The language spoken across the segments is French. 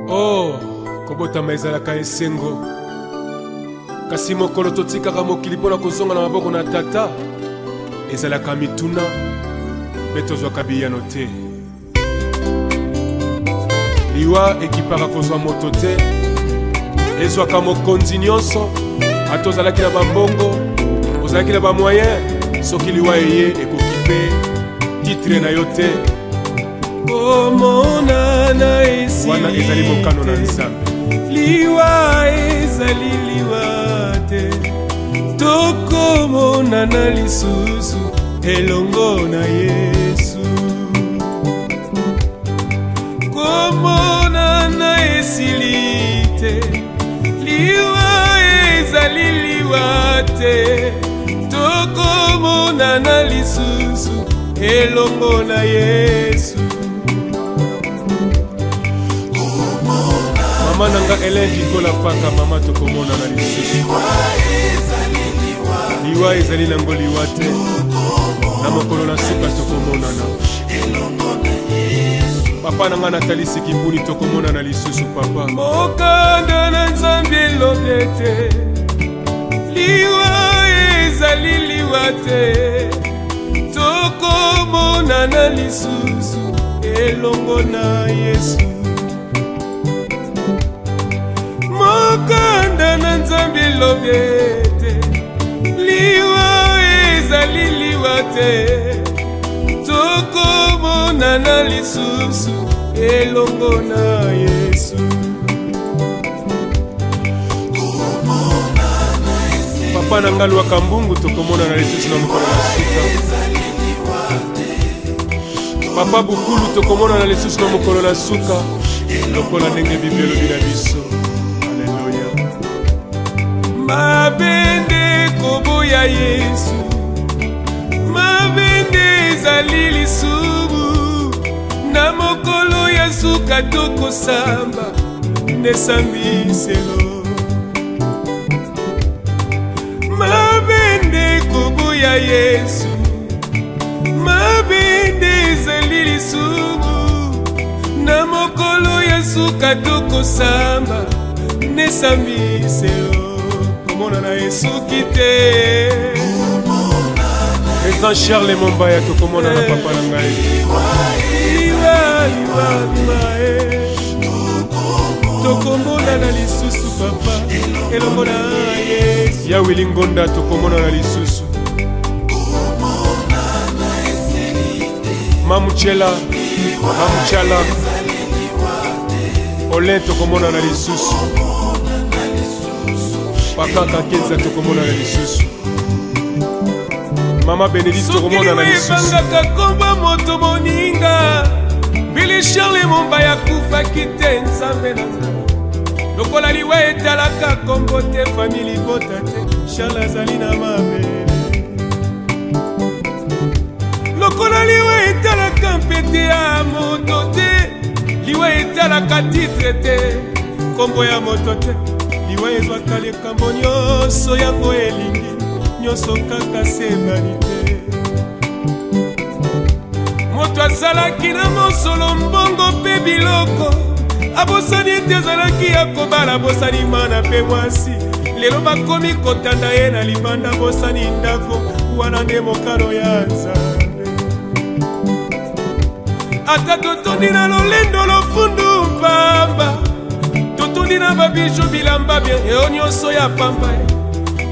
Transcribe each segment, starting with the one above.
Oh, kobotama ezalaka esengo. Kasi mokolo totikaka mokili mpona kozonga na maboko na tata ezalaka mituna mpe tozwaka biyano te. Liwa ekipaka kozwa moto te, ezwaka mokonzi nyonso. Ata ozalaki na bambongo, ozalaki na bamoyen, soki liwa eye ekoki mpe titre na yo te. Komonana esi wana ezali mokano na Nzambe. Liwa ezali liwa te, tokomonana lisusu elongo na Yesu. Komonana esili te, liwa ezali liwa te, tokomonana lisusu elongo na Yesu. Mama nanga Hélène Kikola paka mama tokomona na lisusu. Liwa ezali nango liwa te, na mokolo na suka tokomona na papa nanga Nathalie Sikibuni tokomona na lisusu papa. Mokanda na Nzambe elobye te, liwa ezali liwa te, tokomona na lisusu elongo na Yesu. Mokanda na Nzambe elobye te, liwa ezali liwa te, tokomona na lisusu elongo na Yesu. Papa na ngai lwaka mbungu tokomona na lisusu na mokolo na suka. Papa Bukulu tokomona na lisusu na mokolo na suka, lokola ndenge Biblia elobi na biso. Mabende koboya Yesu, mabende ezali lisubu, na mokolo ya suka tokosamba nesambiselo. Mabende koboya Yesu, mabende ezali lisubu, na mokolo ya suka tokosamba nesambiselo. Komona na Yesu kite Président Charles Mombaya tokomona na papa na ngai. Tokomona na lisusu papa elongo na Yesu. Ya Willy Ngonda tokomona na lisusu. Mamuchela Mamuchala Olen tokomona na lisusu. Pakaka Kenza tokomona na lisusu. Mama Benedict tokomona na lisusu. Ebangaka komba moto moninga, Billy Charles Mombaya kufaki te Nzambe na lokola liwa etalaka kombo te famili bota te, Charles azali na mabele. Lokola liwa etalaka mpete ya moto te, liwa etalaka titre te, kombo ya moto te. Liwa ezwaka likambo nyonso yango elingi, nyonso kaka se vanite. Moto azalaki na mosolo mbongo mpe biloko, abosani ete azalaki ya kobala, abosani mana mpe mwasi. Lelo bakomi kotanda ye na libanda, abosani ndako, wana nde mokano ya Nzambe. Ata totondi na lolendo lofundu mpamba, totondi na babijo bilamba bien eo nyonso ya pamba,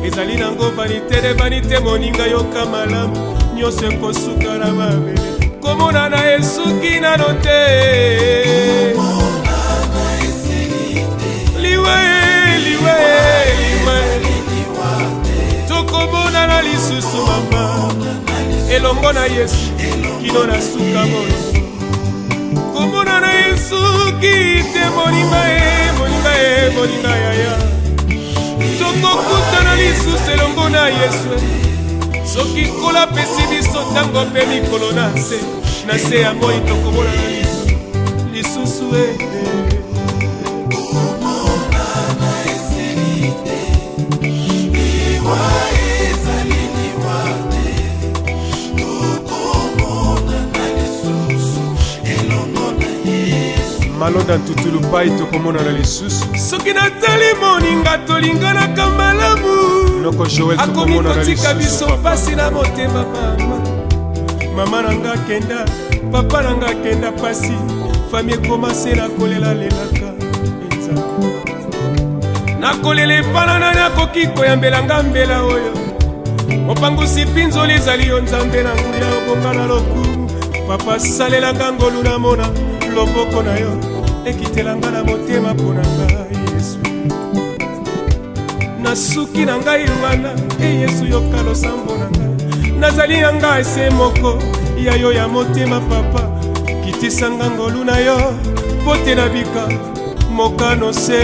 ezali nango vanite de vanite. Moninga yoka malamu, nyonso ekosuka na mabele. Komona na esuki nano te, liwe liwe liwe, tokomona na lisusu mama elongo na Yesu kino na suka moyo. Komona na esuki te moninga e moninga yaya, tokokutana lisusu elongo na Yesu. Soki kola pesi biso tango mpe mikolo na se ya moi tokomona na lisusu ete. malonda ntutulu pai tokomonana lisusu soki natali moninga tolinganaka malamu noko joel akomi tokomonana kotika biso lisusu pasi na motema mama nanga kenda papa nanga kenda pasi fami ekomase nakolelalelaka nakolela epana nani akoki koyambelanga mbela oyo mopangusi mpinzoli ezali yo nzambe na nguya obonga na lokumu papa salelanga ngolu namona loboko na yo ekitelanga na motema mpo na ngai yesu na suki na ngai wana yesu yoka losambo na ngai nazali na ngai se moko ya yo ya motema papa kitisanga ngolu na yo mpo te nabika mokano se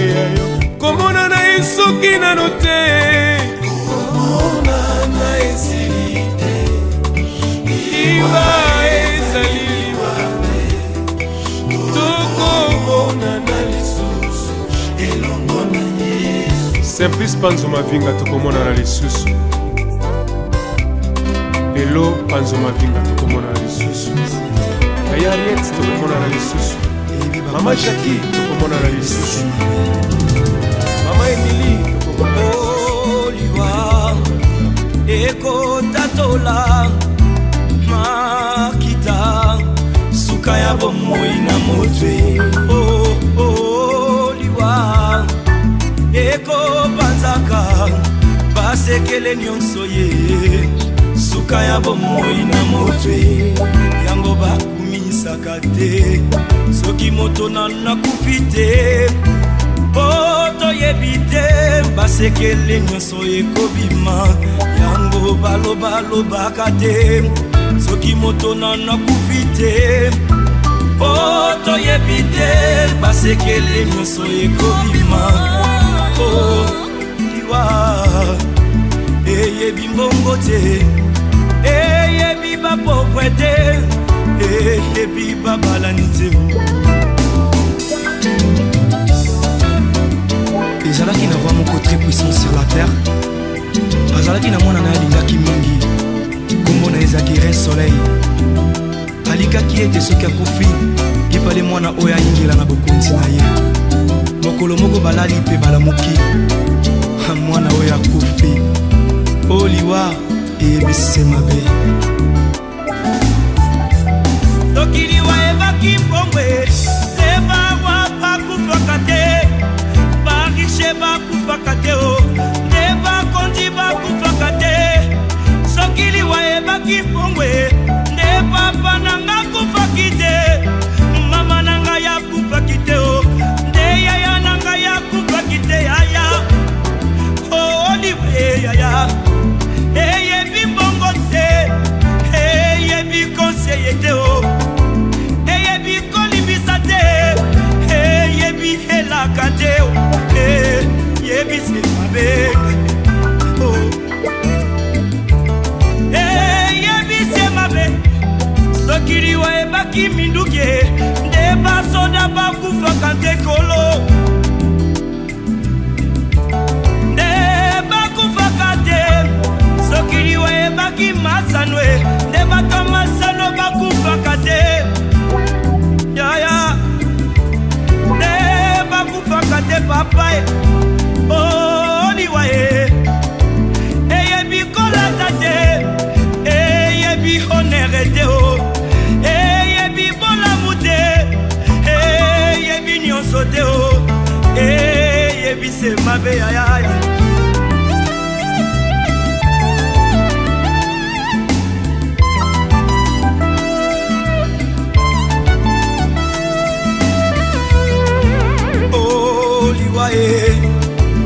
ya yo komona na esoki nano te komona na esili te liwa ezali liwa tokomona na lisusu elongo na yesu simplice panzo mavinga tokomona na lisusu lelo panzo mavinga tokomona na lisusu ayariet tokomona na lisusu mama jaki tokomona na lisusu mama emili tokomona na lisusu liwa ekotatola makita suka ya bomoi na motwe liwa ekopanzaka basekele nyonso ye suka ya bomoi na motwe yango bakumisaka te soki moto nakufi te po toyebi te basekele nyonso ekobima yango balobalobaka te soki moto nakufi te po toyebi te basekele nyonso ekobima liwa eyebi mbongo te eyebi bapokwe te eyebi babalani te ezalaki na roi moko très puissant sur la terre azalaki na mwana na ye alingaki mingi kombo na ezalaki rin soleil alikaki ete soki akufi ifale mwana oyo ayingela na bokonzi na ye mokolo moko balali mpe balamuki mwana oyo akufi oliwa eyebisi mabe soki liwa ebaki mbongwe ebawa bakufaka te barishe bakufaka te nde bakonzi bakufaka te soki liwa ebaki mbongwe nde papa nanga kufaki te mama nanga yakufaki te nde yaya nanga yakufaki te yaya oliwa yaya eyebi mbongo te eyebi konseye te eyebi kolibisa te eyebi helaka te eyebi semabe eyebi semabe soki liwa ebaki minduki nde basoda bakufaka nte kolo nde bakufaka te soki liwa ebaki masano nde bato masano bakufaka te yaya nde bakufaka te papa liwa eyebi kolata te eyebi honere te eyebi bolamu te eyebi nyonso te eyebi semabe yayaya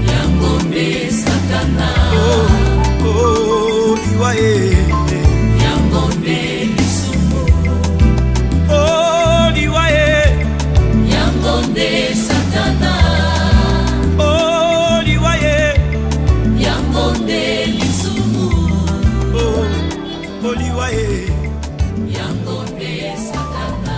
Yangombe Satana liwa Yangombe Lisumu liwa Yangombe Satana liwa Yangombe Lisumu liwa Yangombe Satana.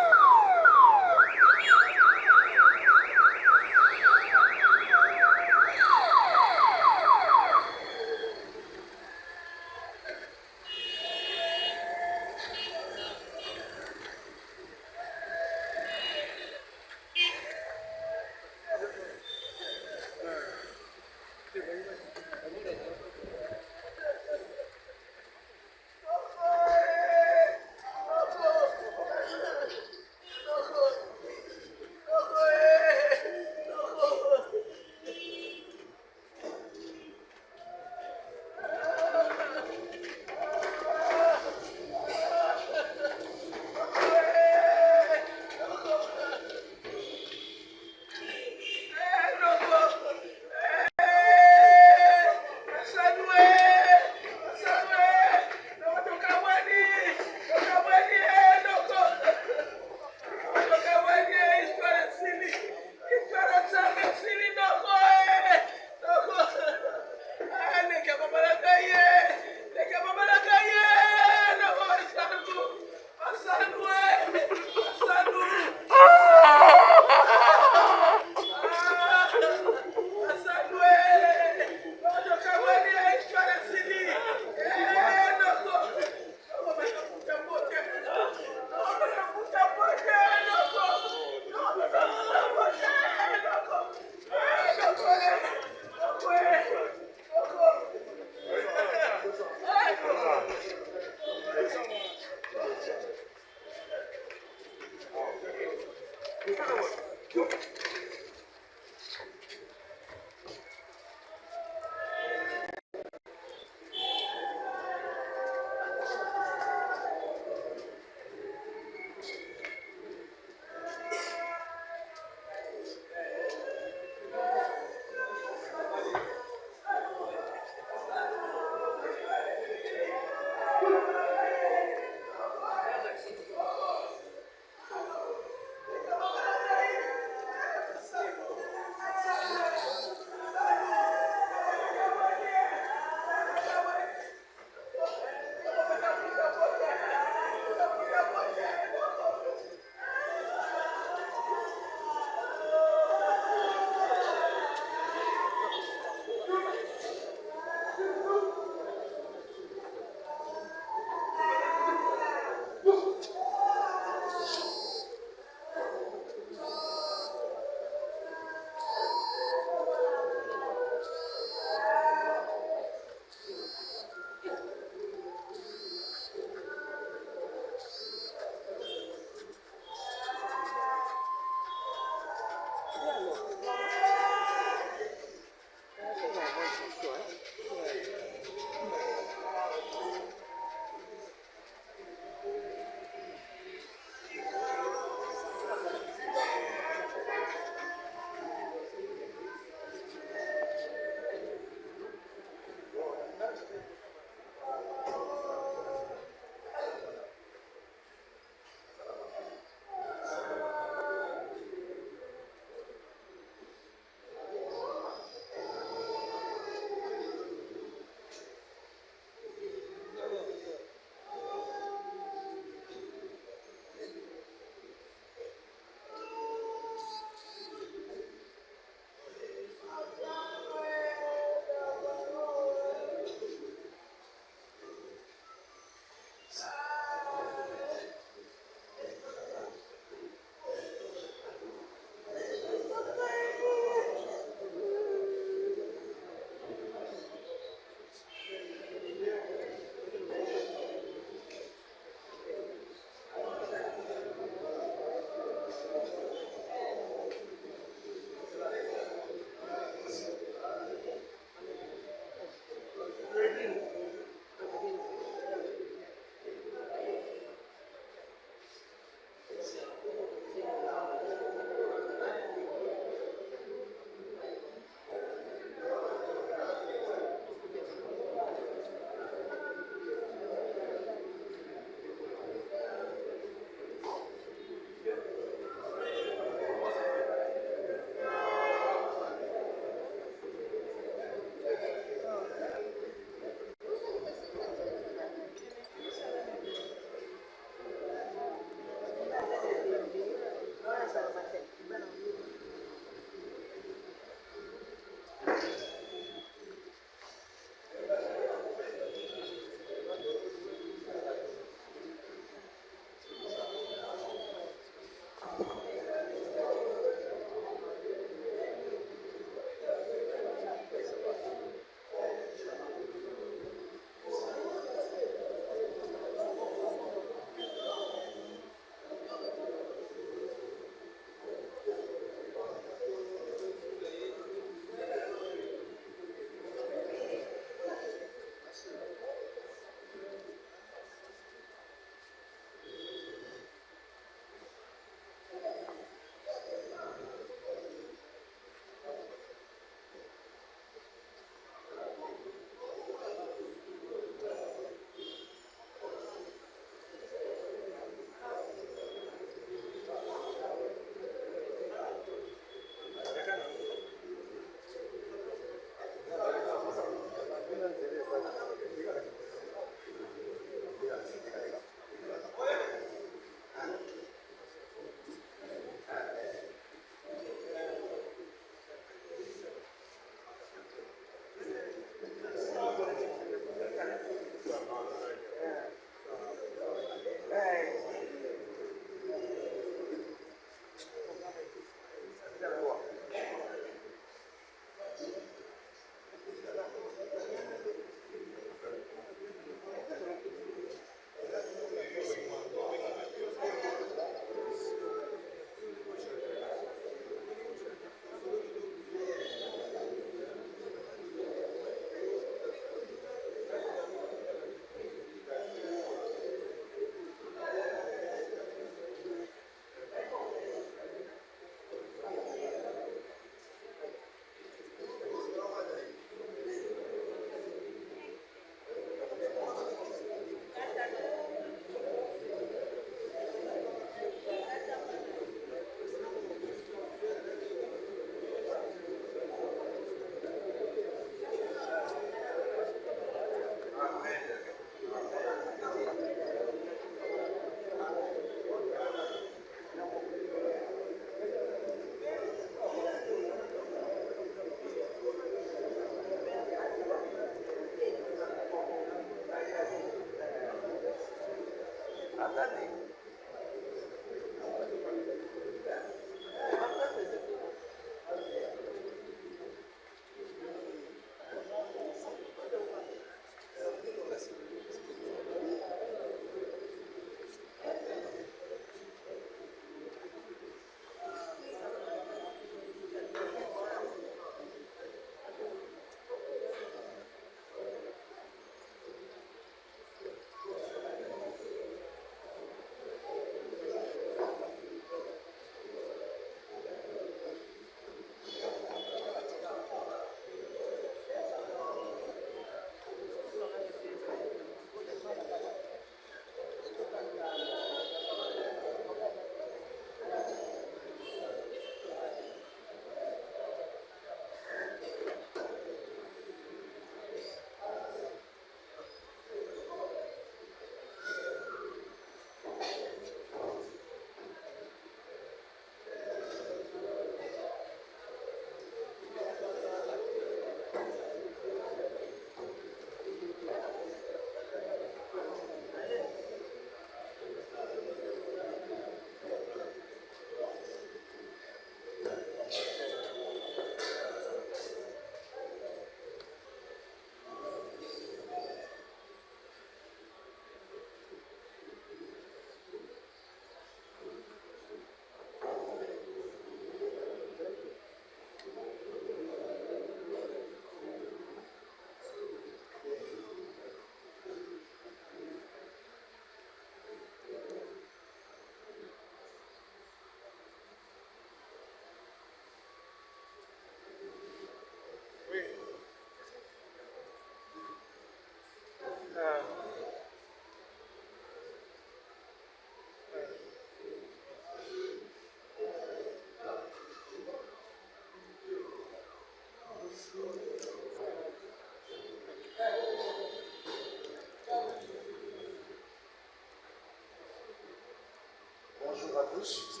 Bonjour à tous.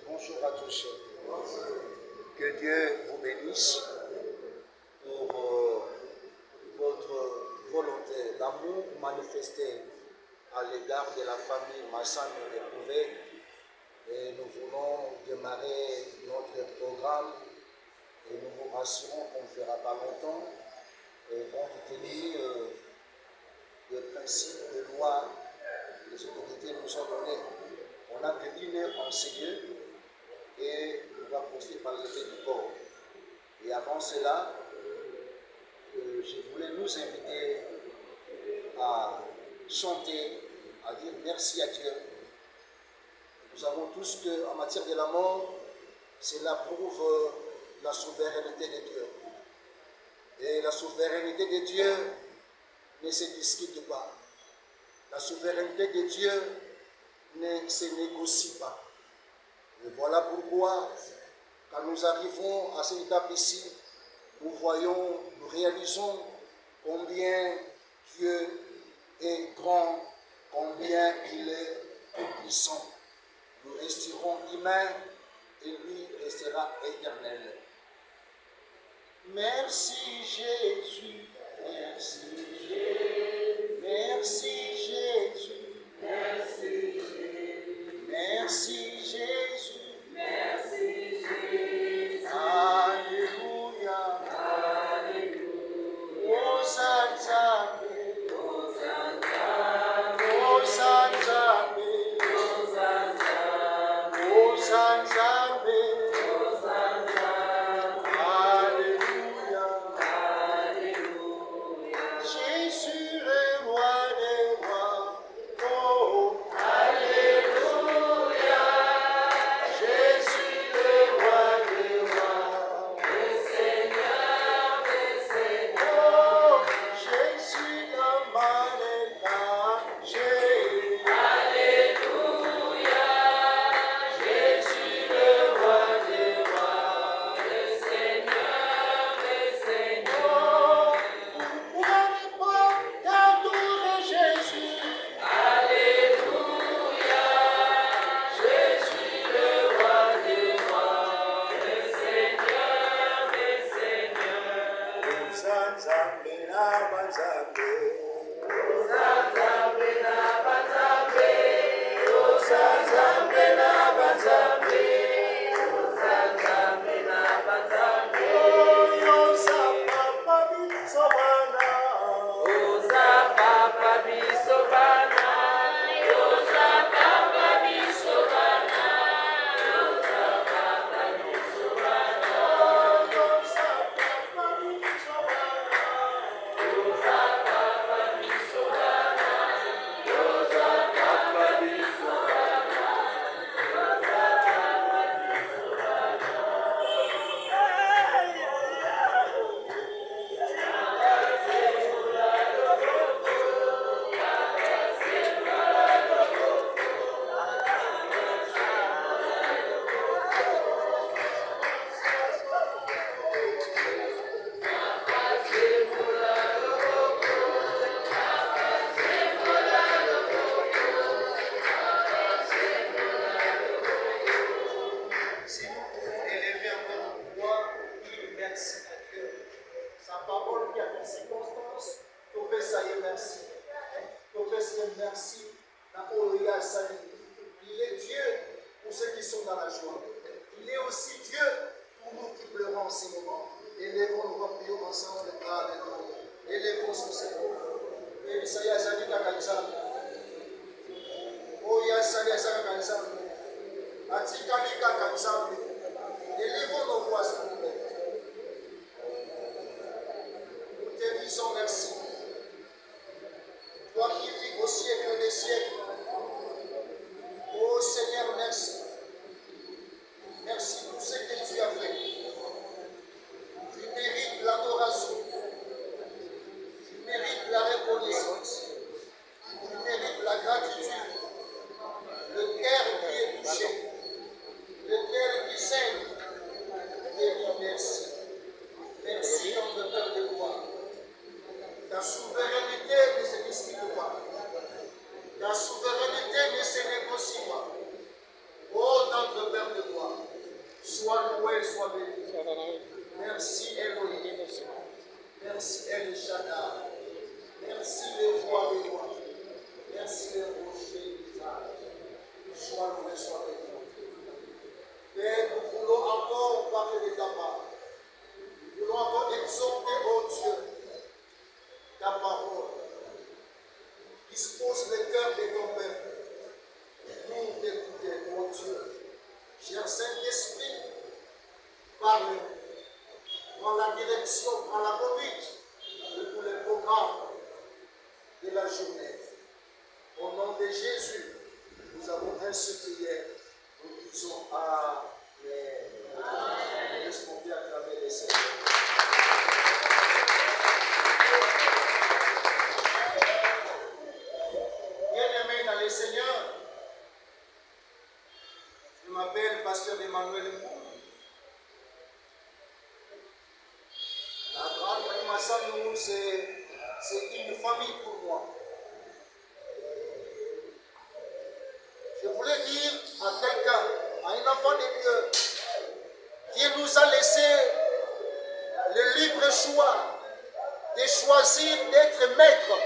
Bonjour à tous. Que Dieu vous bénisse pour votre volonté d'amour manifestée à l'égard de la famille Massane éprouvée. Et nous voulons démarrer notre programme et nous vous rassurons qu'on ne fera pas longtemps compte tenu des principes de loi que les autorités nous ont donnés. On a que 1 heure en sérieux et on va procéder par le lever du corps. Et avant cela, je voulais nous inviter à chanter, à dire merci à Dieu. Nous savons tous qu'en matière de la mort, cela prouve la souveraineté de Dieu. Et la souveraineté de Dieu ne se discute pas. La souveraineté de Dieu ne se négocie pas. Et voilà pourquoi, quand nous arrivons à cette étape ici, nous voyons, nous réalisons combien Dieu est grand, combien il est tout-puissant. Nous resterons humains et lui restera éternel. Merci Jésus, merci Jésus, merci Jésus, merci Jésus, merci Jésus, merci Jésus, Alléluia, Alléluia, Hosanna, Hosanna, Hosanna, Hosanna, Banzambe, Il est Dieu pour ceux qui sont dans la joie. Il est aussi Dieu pour nous qui pleurons en ces moments. Élevons nos voix, prions ensemble. Alléluia. Élevons sur ces mots. Et ça y est, ça dit qu'à oh, ya ça y est, ça qu'à Atika Kanzambe. Élevons nos voix, s'il vous plaît. Nous te disons merci. Toi qui vis au siècle des siècles. Oh Seigneur, merci. Merci pour ce que tu as fait. Tu mérites l'adoration. Tu mérites la reconnaissance. Tu mérites la gratitude. Le cœur qui est touché. Le cœur qui saigne. Et dit merci. Merci notre Père de gloire. Ta souveraineté ne se discute pas. Ta souveraineté ne se négocie pas. Oh, notre Père de gloire, sois loué, sois béni. Merci Elohim. Merci El Shaddai. Merci le roi des rois. Merci le rocher d'Israël. Sois loué, sois béni. Père, nous voulons encore parler de ta part. Nous voulons encore exhorter, oh Dieu, ta parole. Dispose le cœur de ton peuple pour t'écouter, mon Dieu. Cher Saint-Esprit, parle-nous. Prends la direction, prends la conduite de tous les programmes de la journée. Au nom de Jésus, nous avons ainsi prié. Nous disons Amen. Respondez à travers les Seigneurs. Bien-aimés dans les Seigneurs, je m'appelle Pasteur Emmanuel Mbou. La grande Massano, c'est une famille pour moi. Je voulais dire à quelqu'un, à un enfant de Dieu, Dieu nous a laissé le libre choix de choisir d'être maître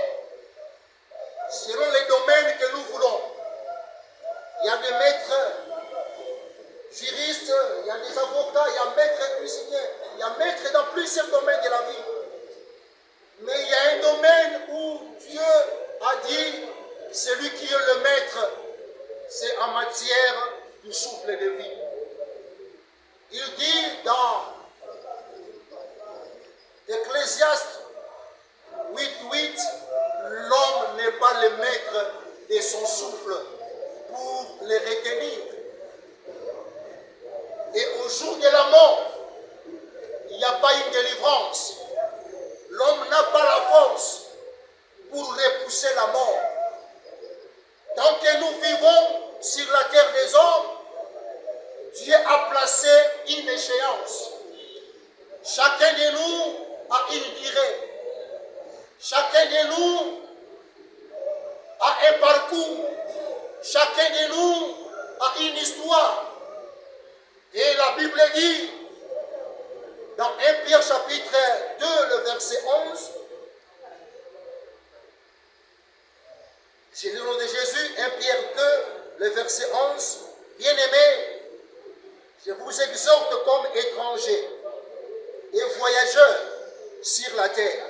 selon les domaines que nous voulons. Il y a des maîtres juristes, il y a des avocats, il y a maîtres cuisiniers, il y a maîtres dans plusieurs domaines de la vie. Mais il y a un domaine où Dieu a dit, celui qui est le maître, c'est en matière du souffle de vie. Il dit dans Ecclésiaste 8:8, l'homme n'est pas le maître de son souffle pour le retenir. Et au jour de la mort, il n'y a pas une délivrance. L'homme n'a pas la force pour repousser la mort. Tant que nous vivons sur la terre des hommes, Dieu a placé une échéance. Chacun de nous a une durée. Chacun de nous a un parcours. Chacun de nous a une histoire. Et la Bible dit, dans 1 Pierre chapitre 2, le verset 11, c'est le nom de Jésus, 1 Pierre 2, le verset 11, bien-aimés, je vous exhorte comme étrangers et voyageurs sur la terre,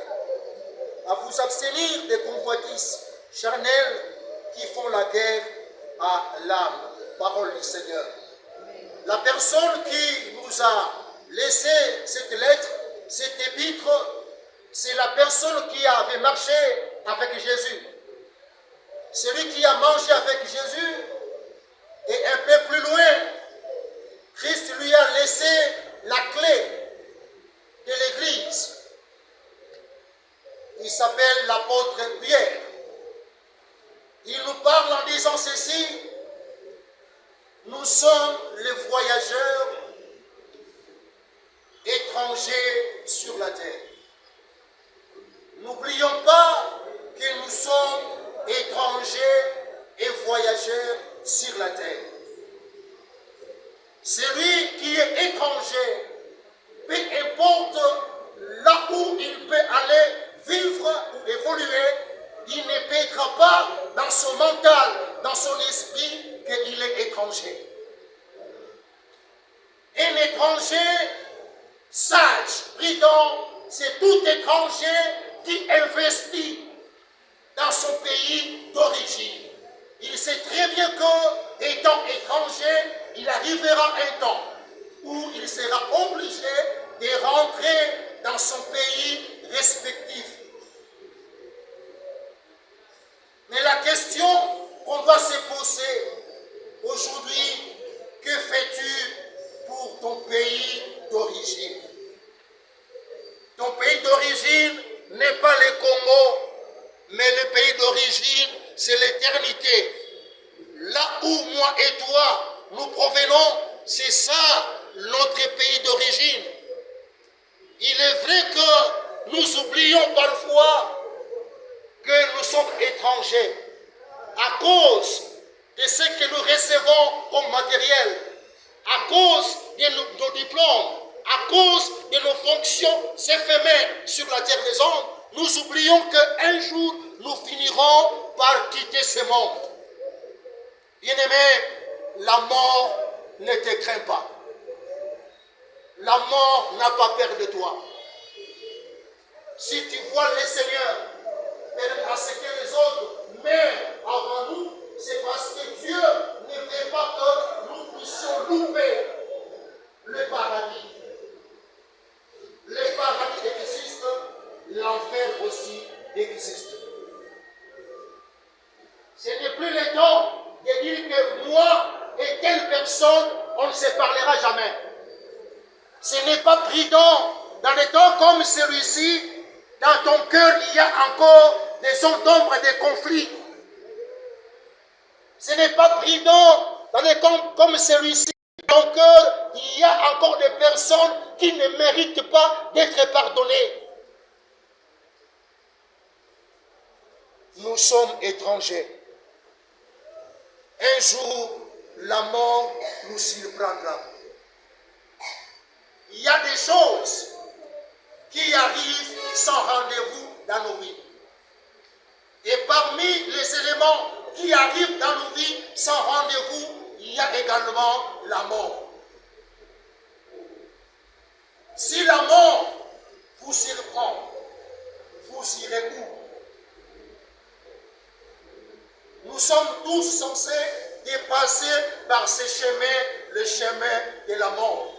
à vous abstenir des convoitises charnelles qui font la guerre à l'âme. Parole du Seigneur. La personne qui nous a laissé cette lettre, cet épître, c'est la personne qui avait marché avec Jésus. Celui qui a mangé avec Jésus, et un peu plus loin, Christ lui a laissé la clé de l'Église. Il s'appelle l'apôtre Pierre. Il nous parle en disant ceci: nous sommes les voyageurs étrangers sur la terre. N'oublions pas que nous sommes étrangers et voyageurs sur la terre. Celui qui est étranger, peu importe là où il peut aller vivre ou évoluer, il ne pètera pas dans son mental, dans son esprit, qu'il est étranger. Un étranger sage, prudent, c'est tout étranger qui investit dans son pays d'origine. Il sait très bien que, étant étranger, il arrivera un temps où il sera obligé de rentrer dans son pays respectif. Mais la question qu'on doit se poser aujourd'hui, que fais-tu pour ton pays d'origine? Ton pays d'origine n'est pas le Congo, mais le pays d'origine, c'est l'éternité. Là où moi et toi, nous provenons, c'est ça notre pays d'origine. Il est vrai que nous oublions parfois que nous sommes étrangers à cause de ce que nous recevons comme matériel, à cause de nos diplômes, à cause de nos fonctions éphémères sur la terre des hommes. Nous oublions qu'un jour, nous finirons par quitter ce monde. Bien-aimé, la mort ne te craint pas. La mort n'a pas peur de toi. Si tu vois le Seigneur, à ce que les autres meurent avant nous, c'est parce que Dieu ne veut pas que nous puissions louper le paradis. Le paradis existe, l'enfer aussi existe. Ce n'est plus le temps de dire que moi et telle personne, on ne se parlera jamais. Ce n'est pas prudent dans des temps comme celui-ci. Dans ton cœur, il y a encore des ondes d'ombre et des conflits. Ce n'est pas prudent dans des temps comme celui-ci. Dans ton cœur, il y a encore des personnes qui ne méritent pas d'être pardonnées. Nous sommes étrangers. Un jour, la mort nous surprendra. Il y a des choses qui arrivent sans rendez-vous dans nos vies. Et parmi les éléments qui arrivent dans nos vies sans rendez-vous, il y a également la mort. Si la mort vous surprend, vous irez où? Nous sommes tous censés dépasser par ce chemin, le chemin de la mort,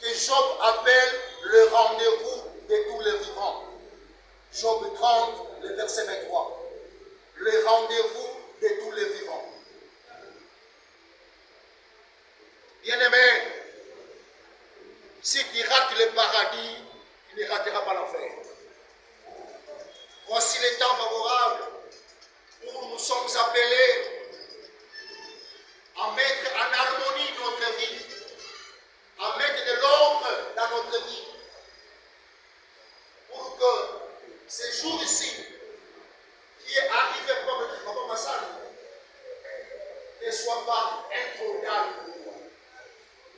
que Job appelle le rendez-vous de tous les vivants. Job 30, le verset 23. Le rendez-vous de tous les vivants. Bien-aimé, si tu rates le paradis, tu ne rateras pas l'enfer. Voici les temps favorables où nous sommes appelés à mettre en harmonie notre vie, à mettre de l'ordre dans notre vie, pour que ce jour ici, qui est arrivé pour notre Papa Massal, ne soit pas un trop tard pour moi,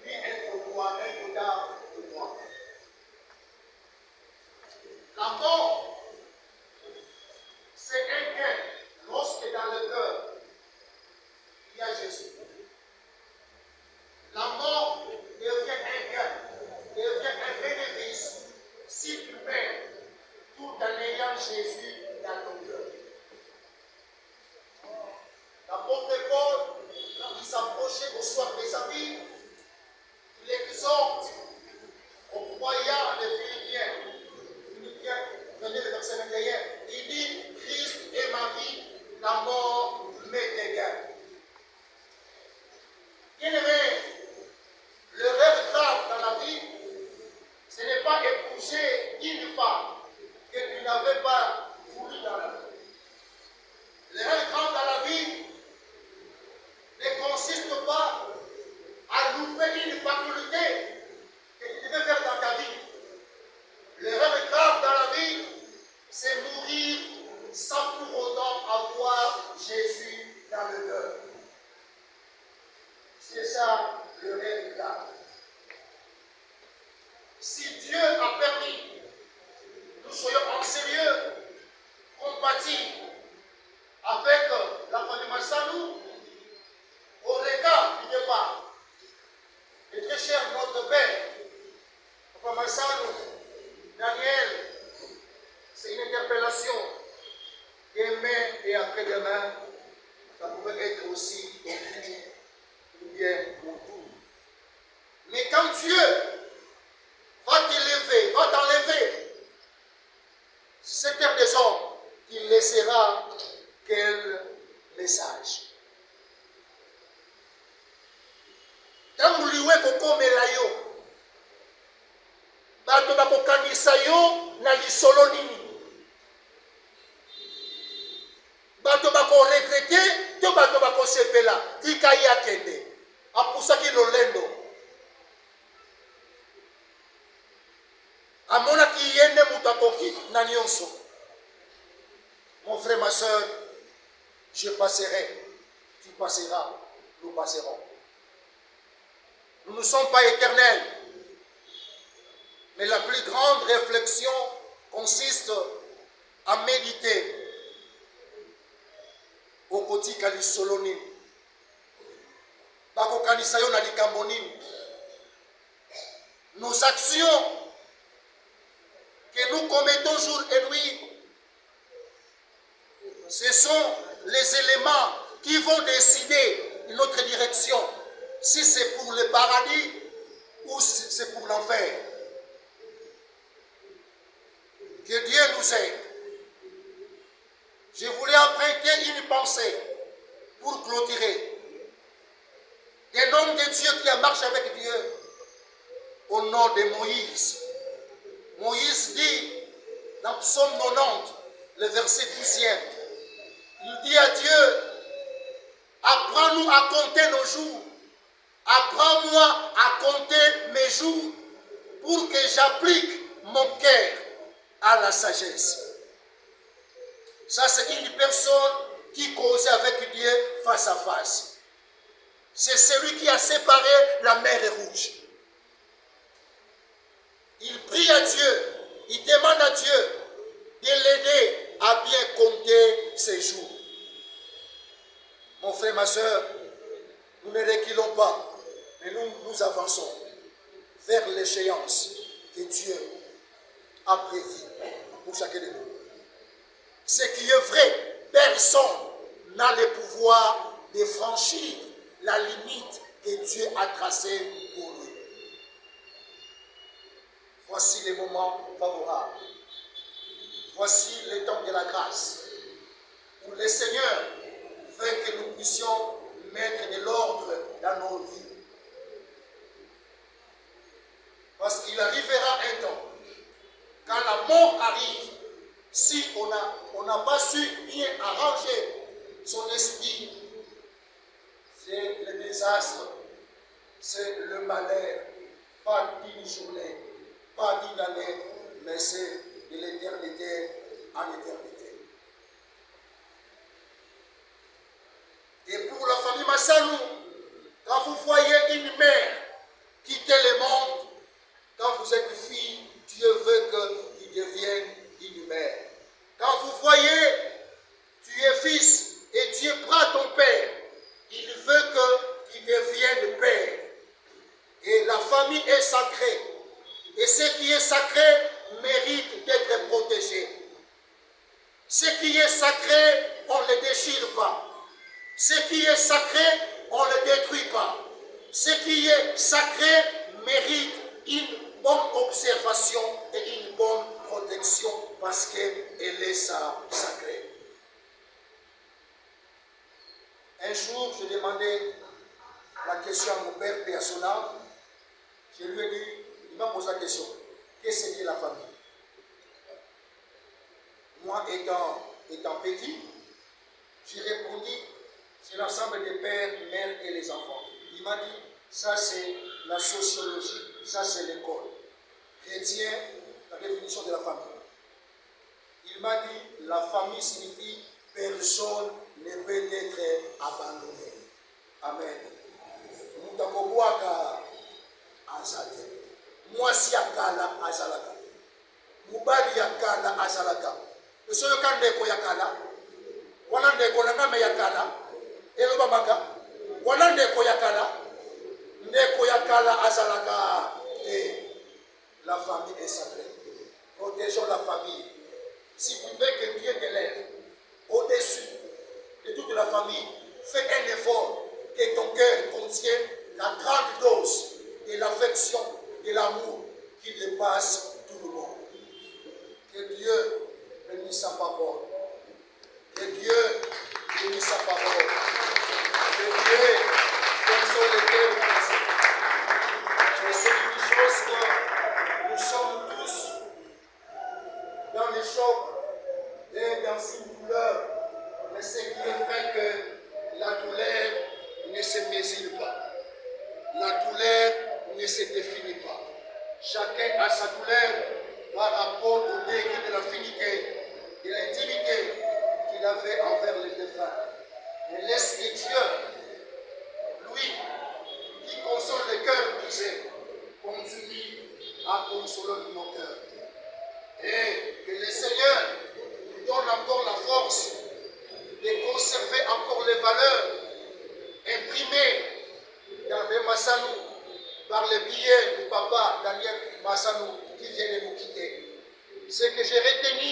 ni un trop tard pour moi. La mort, c'est un gain lorsque dans le cœur, il y a Jésus. La mort devient un gain, devient un bénéfice si tu mets tout en ayant Jésus dans nos cœurs. L'apôtre Paul, quand il s'approchait au soir des amis, il exhorte aux croyants des Philippiens, prenez le verset 21, il dit, Christ est ma vie, la mort m'est égale. Bien-aimé, le rêve grave dans la vie, ce n'est pas épouser une femme que tu n'avais pas voulu dans la vie. Le rêve grave dans la vie ne consiste pas à louper une faculté que tu devais faire dans ta vie. Le rêve grave dans la vie, c'est mourir sans pour autant avoir Jésus dans le cœur. C'est ça le rêve grave. Si Dieu a permis que nous soyons en sérieux, compatibles avec la famille Massanou, au regard du départ, et très cher notre père, Papa Massanou, Daniel, c'est une interpellation. Demain et après-demain, ça pouvait être aussi ou bien autour. Mais quand Dieu va t'élever, va t'enlever cette terre des hommes, il laissera quel message? Quand vous lui kokomela yo, bato bakokanisa yo na lisolo nini? Bato bako regrete, to bato bako sepela, tika ya kende. Apusaki lolendo. Amona ki yende mutakoki na nyonso. Mon frère, ma soeur, je passerai, tu passeras, nous passerons. Nous ne sommes pas éternels. Mais la plus grande réflexion consiste à méditer au koti kalisolo nini. Bakokanisa yo na likambo nini. Nos actions que nous commettons jour et nuit, ce sont les éléments qui vont décider notre direction. Si c'est pour le paradis ou si c'est pour l'enfer. Que Dieu nous aide. Je voulais emprunter une pensée pour clôturer. Un homme de Dieu qui a marché avec Dieu au nom de Moïse. Moïse dit dans Psaume 90, le verset 12e, il dit à Dieu, apprends-nous à compter nos jours. Apprends-moi à compter mes jours pour que j'applique mon cœur à la sagesse. Ça, c'est une personne qui causait avec Dieu face à face. C'est celui qui a séparé la mer Rouge. Il prie à Dieu, il demande à Dieu de l'aider à bien compter ses jours. Mon frère, ma soeur, nous ne reculons pas. Mais nous avançons vers l'échéance que Dieu a prévue pour chacun de nous. Ce qui est vrai, personne n'a le pouvoir de franchir la limite que Dieu a tracée pour lui. Voici les moments favorables. Voici les temps de la grâce où le Seigneur veut que nous puissions mettre de l'ordre dans nos vies. Parce qu'il arrivera un temps, quand la mort arrive, si on n'a pas su bien arranger son esprit, c'est le désastre, c'est le malheur, pas d'une journée, pas d'une année, mais c'est de l'éternité en éternité. Et pour la famille Massanou, quand vous voyez une mère quitter le monde, quand vous êtes fille, Dieu veut qu'il devienne une mère. Quand vous voyez, tu es fils et Dieu prend ton père, il veut qu'il devienne père. Et la famille est sacrée. Et ce qui est sacré mérite d'être protégé. Ce qui est sacré, on ne le déchire pas. Ce qui est sacré, on ne le détruit pas. Ce qui est sacré mérite une bonne observation et une bonne protection parce qu'elle est sacrée. Un jour, je demandais la question à mon père, paix à son âme. Je lui ai dit, il m'a posé la question, qu'est-ce que la famille? Moi, étant petit, j'ai répondu, c'est l'ensemble des pères, mères et les enfants. Il m'a dit, ça c'est la sociologie, ça c'est l'école. Chrétien, la définition de la famille. Il m'a dit, la famille signifie personne ne peut être abandonné. Amen. Mutakobuaka azate. Mwasi akala azalaka. Mubali yakala azalaka. Esoyo kandeko yakala. Wana ndeko nangame yakala. Eloba maka. Wana ndeko yakala. Ndeko yakala azalaka. Et la famille est sacrée. Protégeons la famille. Si tu veux que Dieu t'élève au-dessus de toute la famille, fais un effort que ton cœur contienne la grande dose de l'affection, de l'amour qui dépasse tout le monde. Que Dieu bénisse sa parole. Que Dieu bénisse sa parole. Que Dieu console les cœurs brisés. Je sais une chose que nous sommes tous dans les chocs et dans une douleur. Mais ce qui est fait que la douleur ne se mesure pas. La douleur ne se définit pas. Chacun a sa douleur par rapport au degré de l'affinité, de l'intimité qu'il avait envers les défunts. Mais laisse que Dieu, lui, qui console les cœurs brisés, continue à consoler nos cœurs. Et que le Seigneur nous donne encore la force de conserver encore les valeurs imprimées d'Hervé Massanou par le biais du papa Daniel Massanou qui vient de nous quitter. Ce que j'ai retenu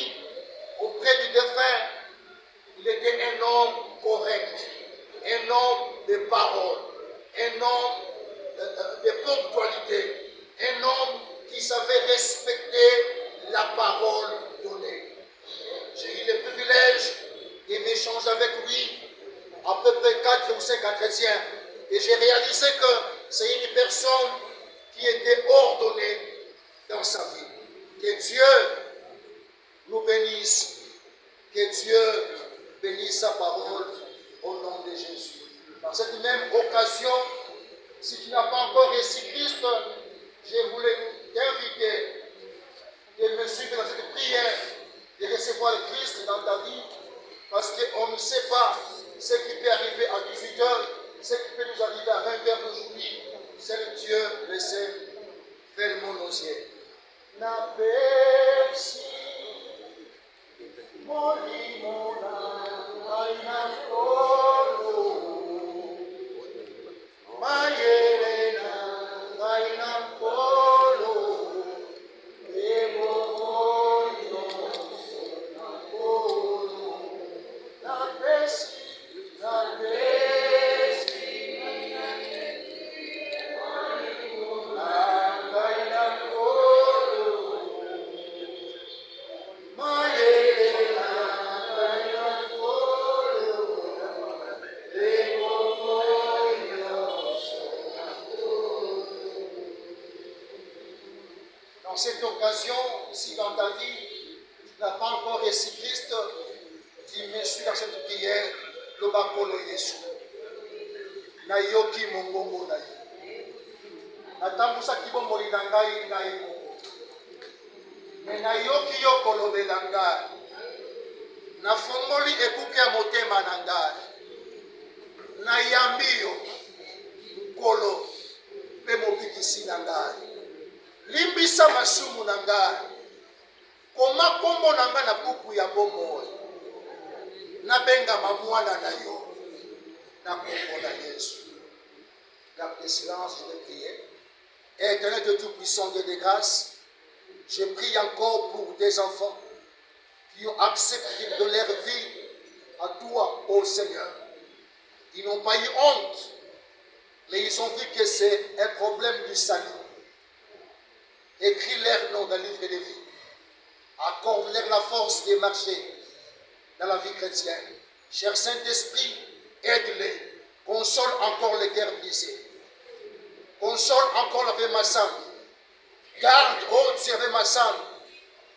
auprès du défunt, il était un homme correct, un homme de parole, un homme de ponctualité, un homme qui savait respecter la parole donnée. J'ai eu le privilège de m'échanger avec lui à peu près 4 ou 5 entretiens et j'ai réalisé que c'est une personne qui était ordonnée dans sa vie. Que Dieu nous bénisse, que Dieu bénisse sa parole au nom de Jésus. Dans cette même occasion, si tu n'as pas encore reçu Christ, je voulais t'inviter de me suivre dans cette prière, de recevoir le Christ dans ta vie, parce qu'on ne sait pas ce qui peut arriver à 18h, ce qui peut nous arriver à 20h d'aujourd'hui. Seul Dieu le sait. Fermons nos yeux. Na pesi molimona aina kolo mayelena aina kolo eboyo kolo na pesi dans cette occasion, si dans ta vie, tu n'as pas encore reçu Christ, tu me suis dans cette prière, le bakolo Yesu. Na yoki mongongo na yo. Natambusa kibomboli na ngai na yo. Me na yoki yo kolobela ngai. Nafongoli ekuke ya motema na ngai. Na yambi yo nkolo mpe mobikisi na ngai. Limbisa masumu na ngai. Koma kombo na ngai na buku ya bomoi. Nabengama mwana na yo. Na kombo na Yesu. Garde silence, je vais prier. Éternel de Tout-Puissant, Dieu de grâce, je prie encore pour des enfants qui qui ont accepté de leur vie à toi, ô Seigneur. Ils n'ont pas eu honte, mais ils ont vu que c'est un problème du salut. Écris leur nom dans le livre de vie. Accorde-leur la force de marcher dans la vie chrétienne. Cher Saint-Esprit, aide-les. Console encore les cœurs brisés. Console encore la vie Massan. Garde, ô Dieu, Massan,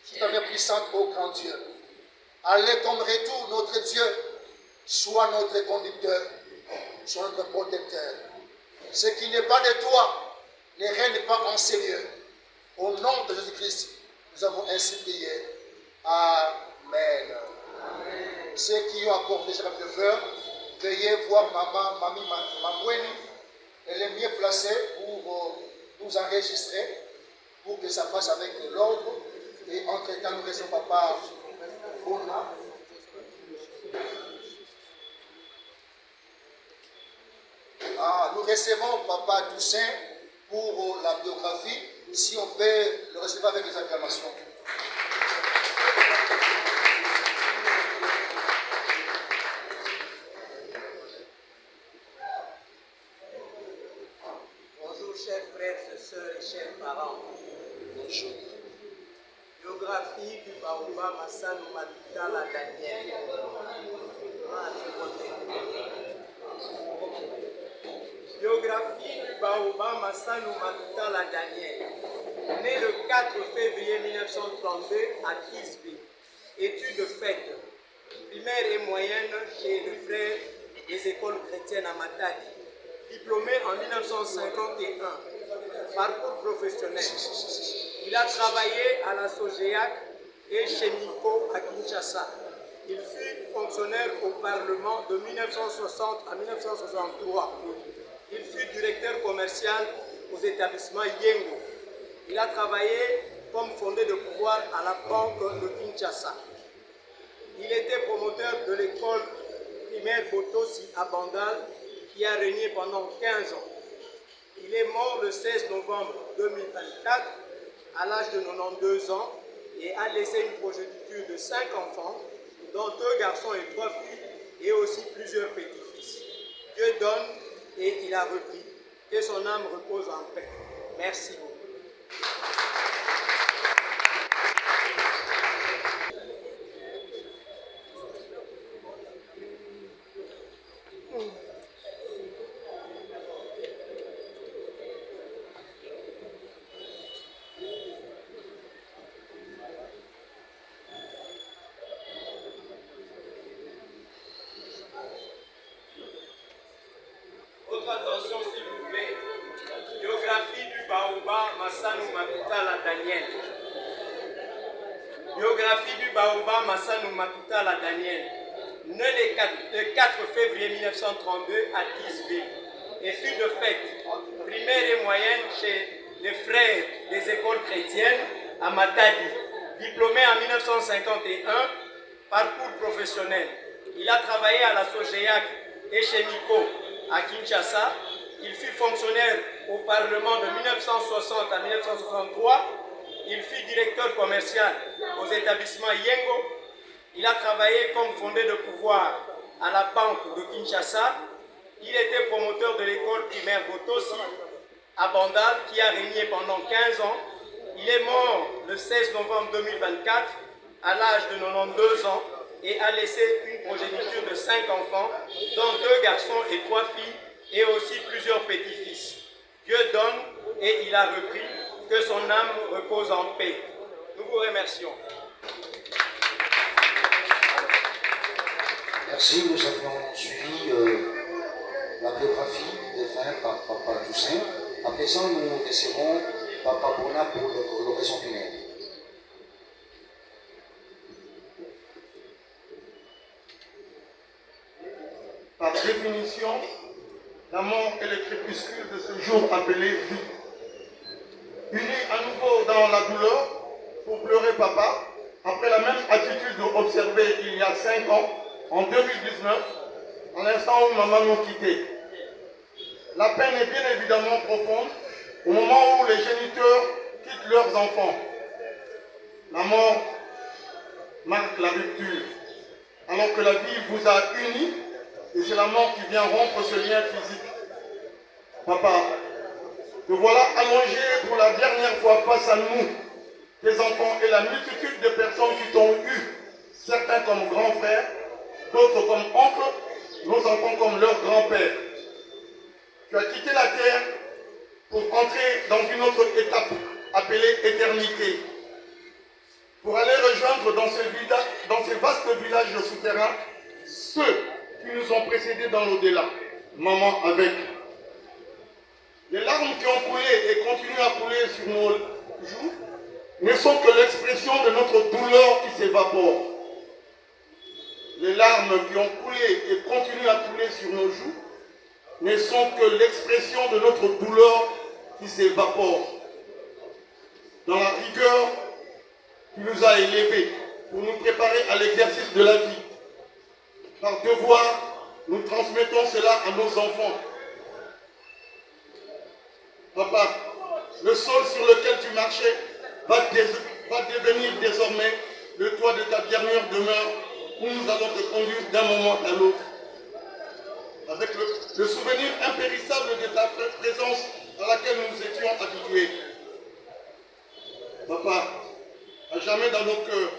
qui est puissante, ô grand Dieu. Allez comme retour, notre Dieu, sois notre conducteur, sois notre protecteur. Ce qui n'est pas de toi ne règne pas en ces lieux. Au nom de Jésus-Christ, nous avons ainsi prié. Amen. Ceux qui ont apporté chaque de fleurs, veuillez voir Mamie Mamoueni. Elle est mieux placée pour nous enregistrer, pour que ça passe avec l'ordre. Et entre-temps, nous recevons Papa Bona. Nous recevons Papa Toussaint pour la biographie. Si on peut le recevoir avec les acclamations. Bonjour chers frères et sœurs et chers parents. Bonjour. Biographie du Baoba Massanou Matutala Daniel. Biographie du Baoba Massanou Matutala Daniel. Né le 4 février 1932 à Kisby. Études faites. Primaire et moyenne chez les frères des écoles chrétiennes à Matadi. Diplômé en 1951. Parcours professionnel. Il a travaillé à la Sogéac et chez Miko à Kinshasa. Il fut fonctionnaire au Parlement de 1960 à 1963. Il fut directeur commercial aux établissements Yengo. Il a travaillé comme fondé de pouvoir à la Banque de Kinshasa. Il était promoteur de l'école primaire Botosi à Bandal qui a régné pendant 15 ans. Il est mort le 16 novembre 2024 à l'âge de 92 ans et a laissé une progéniture de 5 enfants, dont 2 garçons et 3 filles, et aussi plusieurs petits-fils. Dieu donne et il a repris. Que son âme repose en paix. Merci beaucoup. Votre attention s'il vous plaît. Biographie du Baoba Massanou Matutala Daniel. Biographie du Baoba Massanou Matutala Daniel. Né le 4 février 1932 à Kisby. Études faites. Primaire et moyenne chez les frères des écoles chrétiennes à Matadi. Diplômé en 1951. Parcours professionnel. Il a travaillé à la Sogéac et chez Miko à Kinshasa. Il fut fonctionnaire au Parlement de 1960 à 1963. Il fut directeur commercial aux établissements Yengo. Il a travaillé comme fondé de pouvoir à la Banque de Kinshasa. Il était promoteur de l'école primaire Botosi à Bandal qui a régné pendant 15 ans. Il est mort le 16 novembre 2024 à l'âge de 92 ans et a laissé une progéniture de 5 enfants, dont 2 garçons et 3 filles, et aussi plusieurs petits-fils. Dieu donne et il a repris. Que son âme repose en paix. Nous vous remercions. Merci, nous avons suivi la biographie défunt par Papa Toussaint. À présent, nous recevons Papa Bona pour l'oraison funèbre. Par définition, la mort est le crépuscule de ce jour appelé vie. Unis à nouveau dans la douleur pour pleurer papa, après la même attitude observée il y a 5 ans, en 2019, à l'instant où maman nous quittait. La peine est bien évidemment profonde au moment où les géniteurs quittent leurs enfants. La mort marque la rupture, alors que la vie vous a unis et c'est la mort qui vient rompre ce lien physique. Papa, te voilà allongé pour la dernière fois face à nous, tes enfants et la multitude de personnes qui t'ont eu, certains comme grands frères, d'autres comme oncles, nos enfants comme leur grand-père. Tu as quitté la terre pour entrer dans une autre étape appelée éternité, pour aller rejoindre dans ces vastes villages souterrains ceux qui nous ont précédés dans l'au-delà, maman avec. Les larmes qui ont coulé et continuent à couler sur nos joues ne sont que l'expression de notre douleur qui s'évapore. Les larmes qui ont coulé et continuent à couler sur nos joues ne sont que l'expression de notre douleur qui s'évapore. Dans la rigueur qui nous a élevés pour nous préparer à l'exercice de la vie. Par devoir, nous transmettons cela à nos enfants. Papa, le sol sur lequel tu marchais va devenir désormais le toit de ta dernière demeure où nous allons te conduire d'un moment à l'autre. Avec le souvenir impérissable de ta présence à laquelle nous étions habitués. Papa, à jamais dans nos cœurs,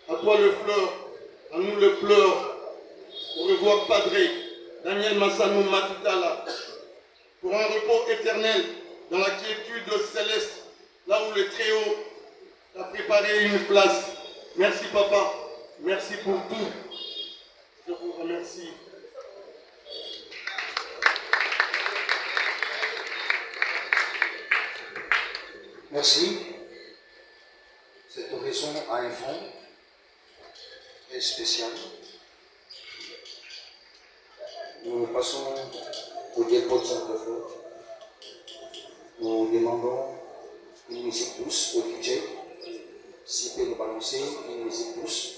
à toi le fleur, à nous le pleur. Au revoir Padre Daniel Massanou Matutala, pour un repos éternel dans la quiétude céleste, là où le Très-Haut t'a préparé une place. Merci papa, merci pour tout. Je vous remercie. Merci. Cette raison a un fond très spécial. Nous passons au dépôt de cette fleur. Nous demandons une musique douce au DJ. Si peut nous balancer une musique douce,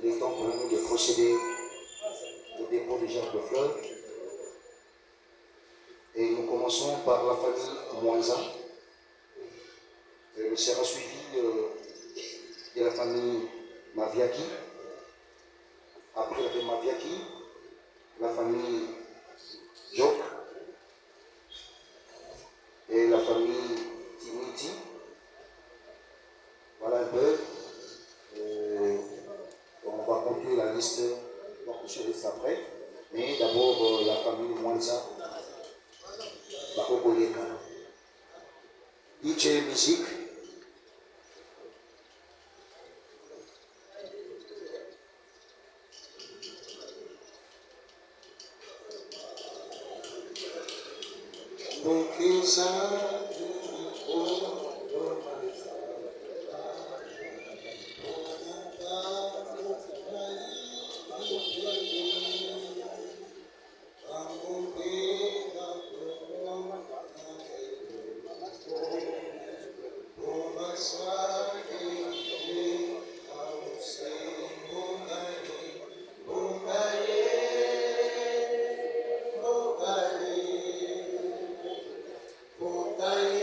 il est temps pour nous de procéder au dépôt des gerbes de fleurs. Et nous commençons par la famille Mwanza. Elle sera suivie de la famille Maviaki. Après la famille Maviaki, la famille Jok et la famille Timiti. Voilà un peu. On va conclure la liste, donc je laisse après. Mais d'abord la famille Mwanza, Bakoko Yeka. DJ musique. Bye.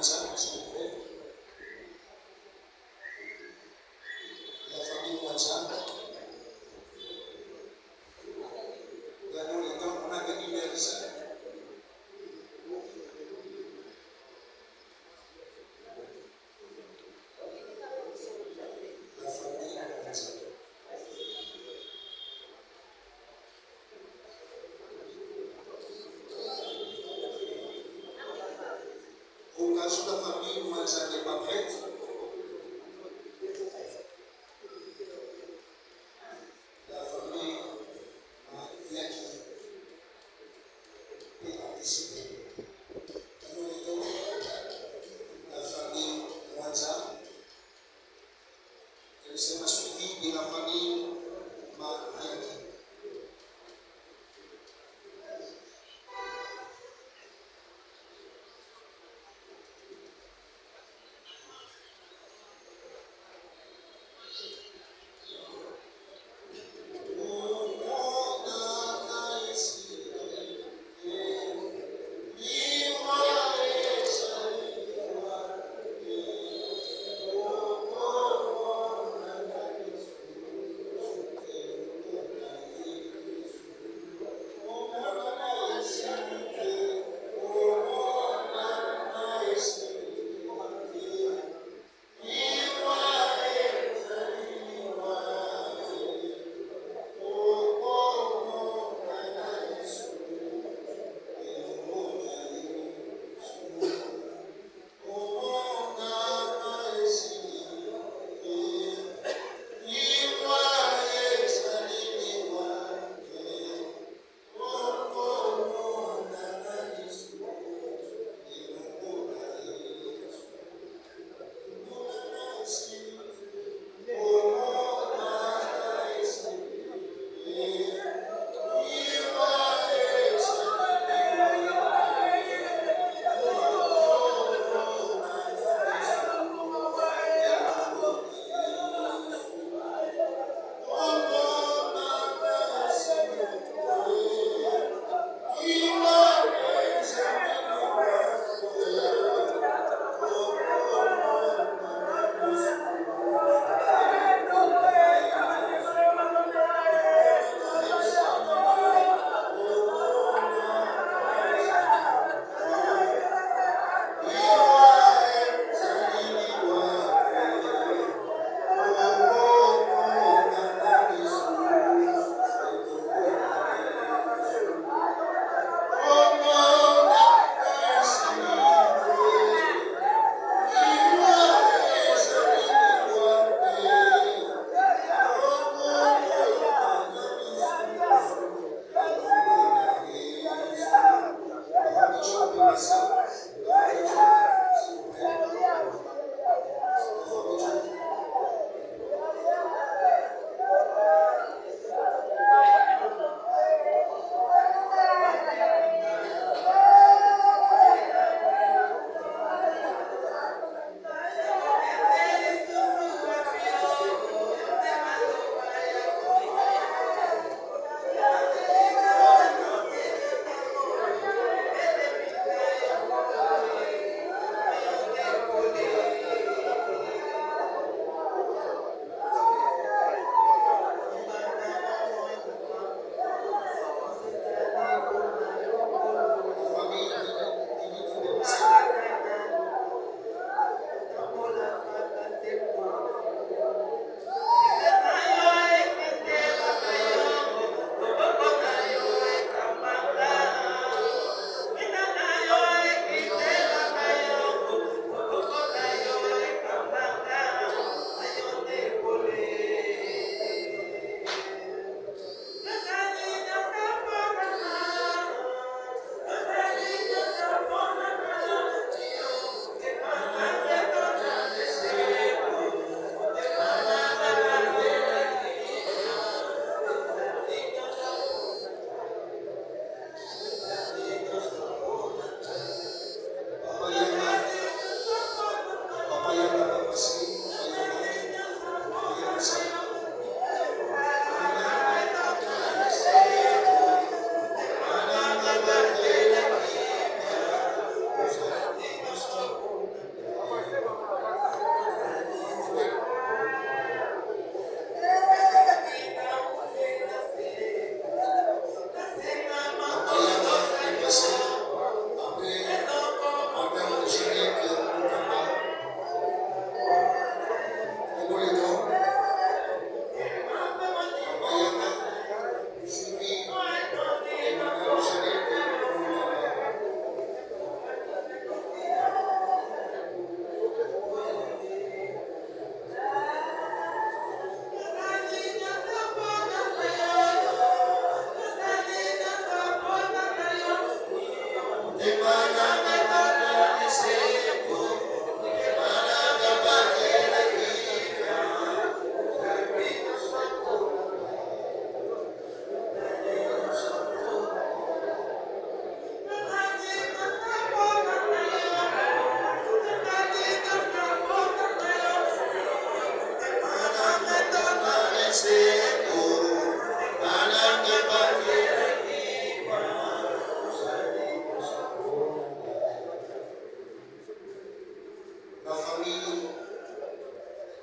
Mwanza, s'il vous plaît. La famille Mwanza. Regardons le temps, on a gagné ici. La famille Mwanza. Au cas où la famille Mwanza n'est pas prête, la famille Viaki peut participer. Nous mettons la famille Mwanza. Elle sera suivie de la famille Viaki.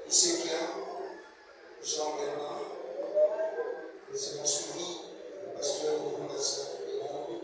Séquia, Jean Bernard, nous avons suivi le pasteur de Fondation Péron.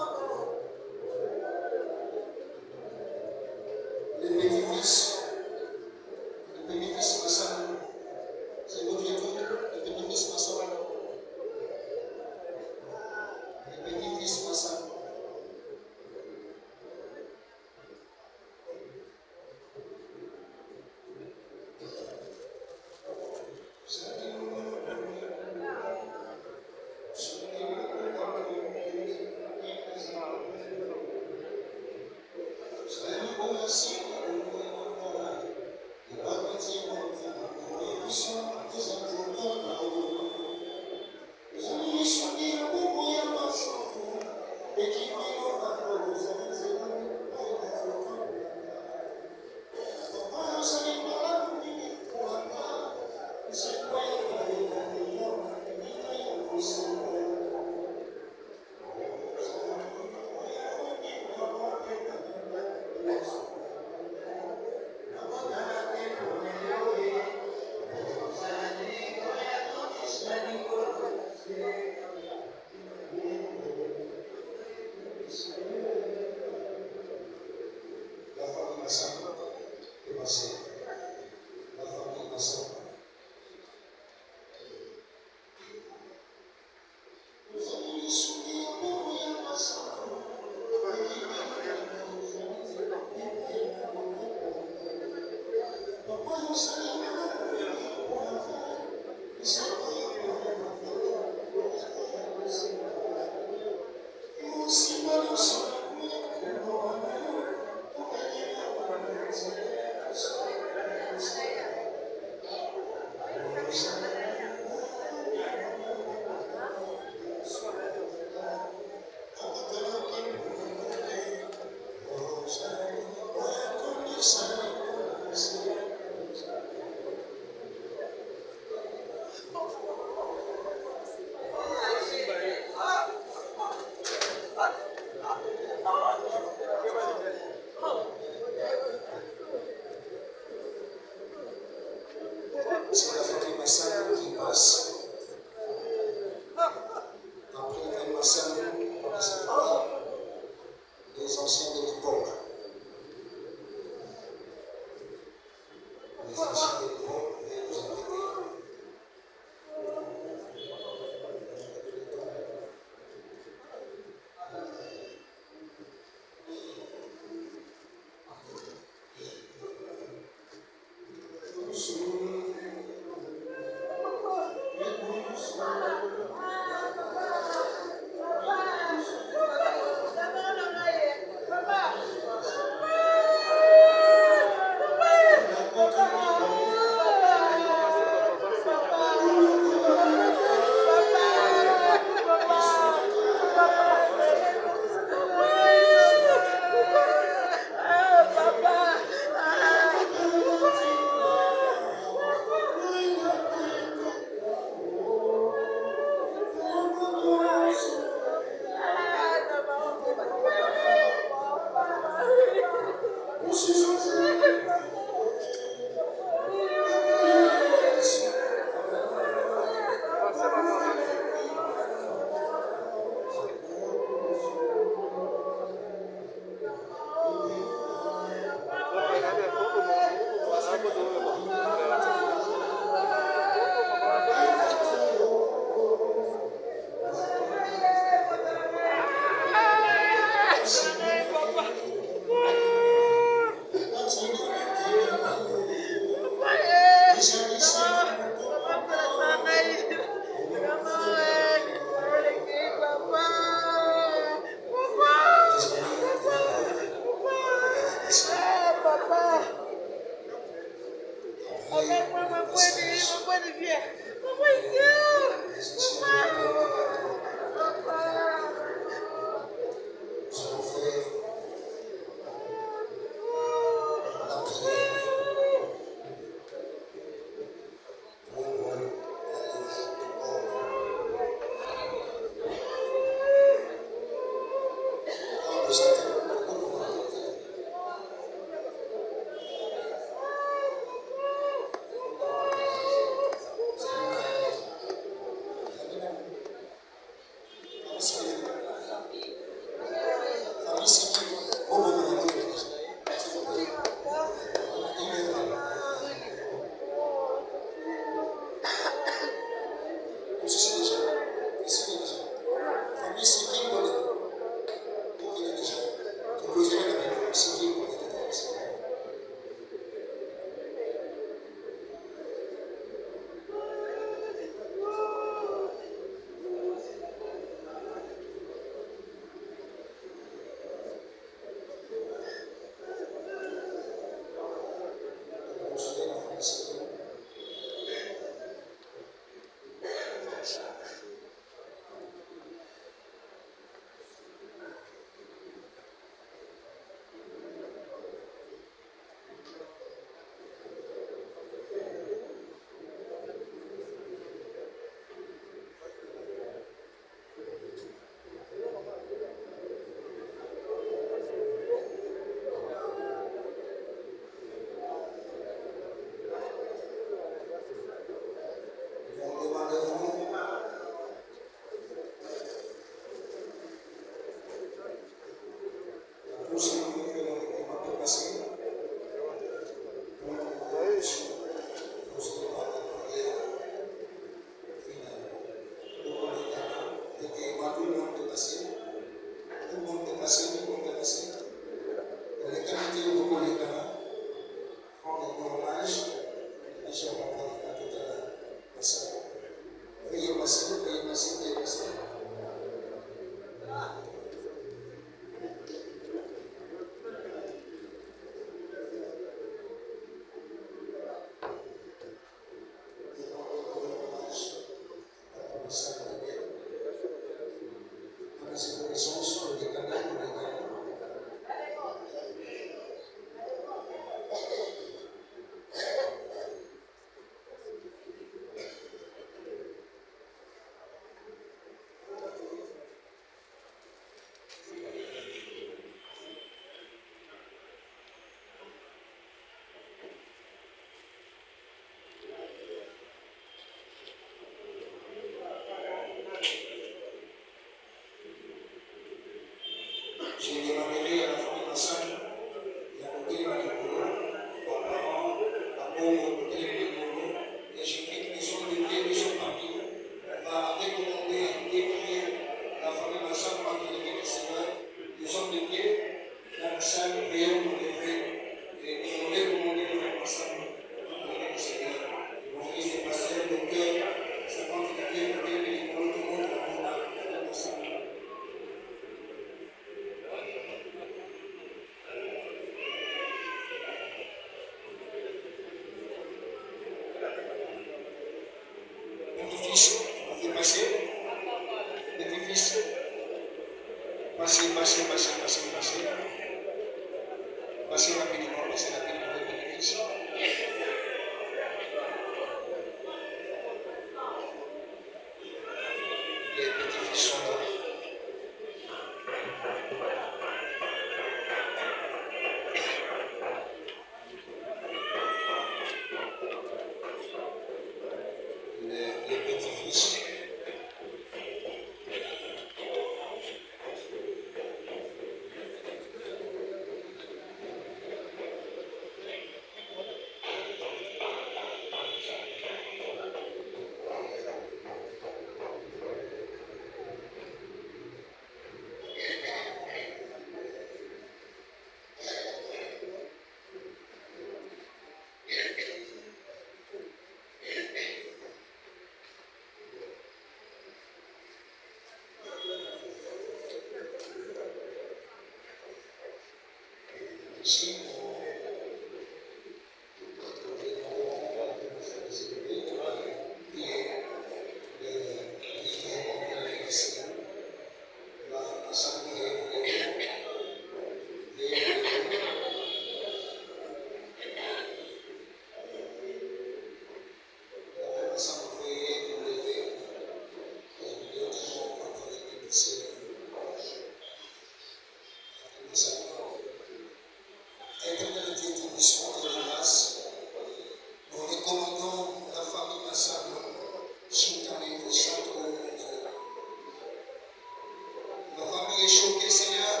es choqué, Seigneur,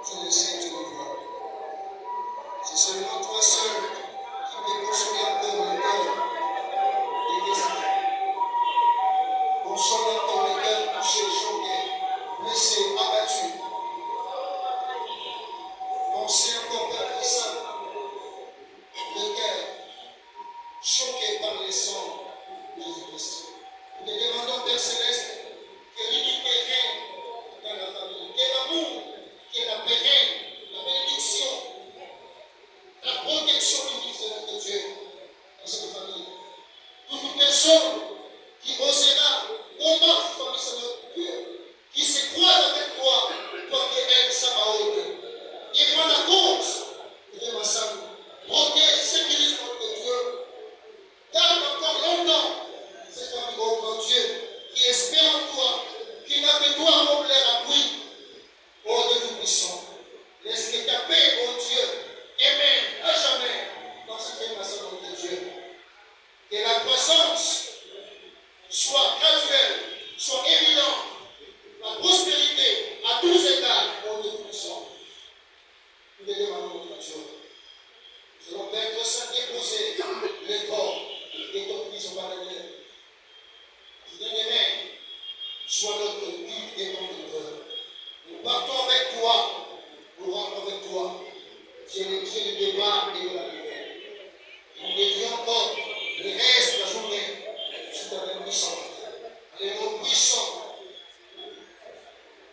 tu le sais, tu le vois. C'est seulement toi seul qui peux consoler encore le cœur de tes enfants. Console encore le cœur touché, choqué, blessé, abattu. Pensez encore, Père Christ Saint, le cœur choqué par les sangs de Jésus-Christ. Nous te demandons, Père Céleste, que l'unité règne dans la famille, que l'amour, que la paix règne, la bénédiction, la protection unique de notre Dieu dans cette famille. Toute personne qui osera combattre cette famille, Seigneur pur, qui se croise avec toi, toi qui es Sabaoth, devant la cause, devant Sabaoth, protège, sécurise notre Dieu. Garde encore longtemps cette famille, oh grand Dieu, qui espère en toi, qui n'a que toi, mon plaire appui, oh Dieu Tout-Puissant. Laisse que ta paix, oh Dieu, aimée à jamais dans cette nation, notre Dieu. Que la croissance soit graduelle, soit évidente, la prospérité à tous égards, oh Dieu Tout-Puissant. Nous te demandons, notre Dieu. Nous allons Père Saint déposer le corps et ton Fils au paradis. Bien-aimé, sois notre guide et ton leader. Nous partons avec toi, nous rentrons avec toi. Tu es le Dieu du débat et de la lumière. Nous dédions encore le reste de la journée sous ta main puissante. Les mots puissants,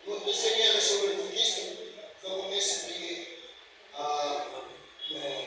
notre Seigneur et Sauveur du Christ, nous avons merci prier. Amen.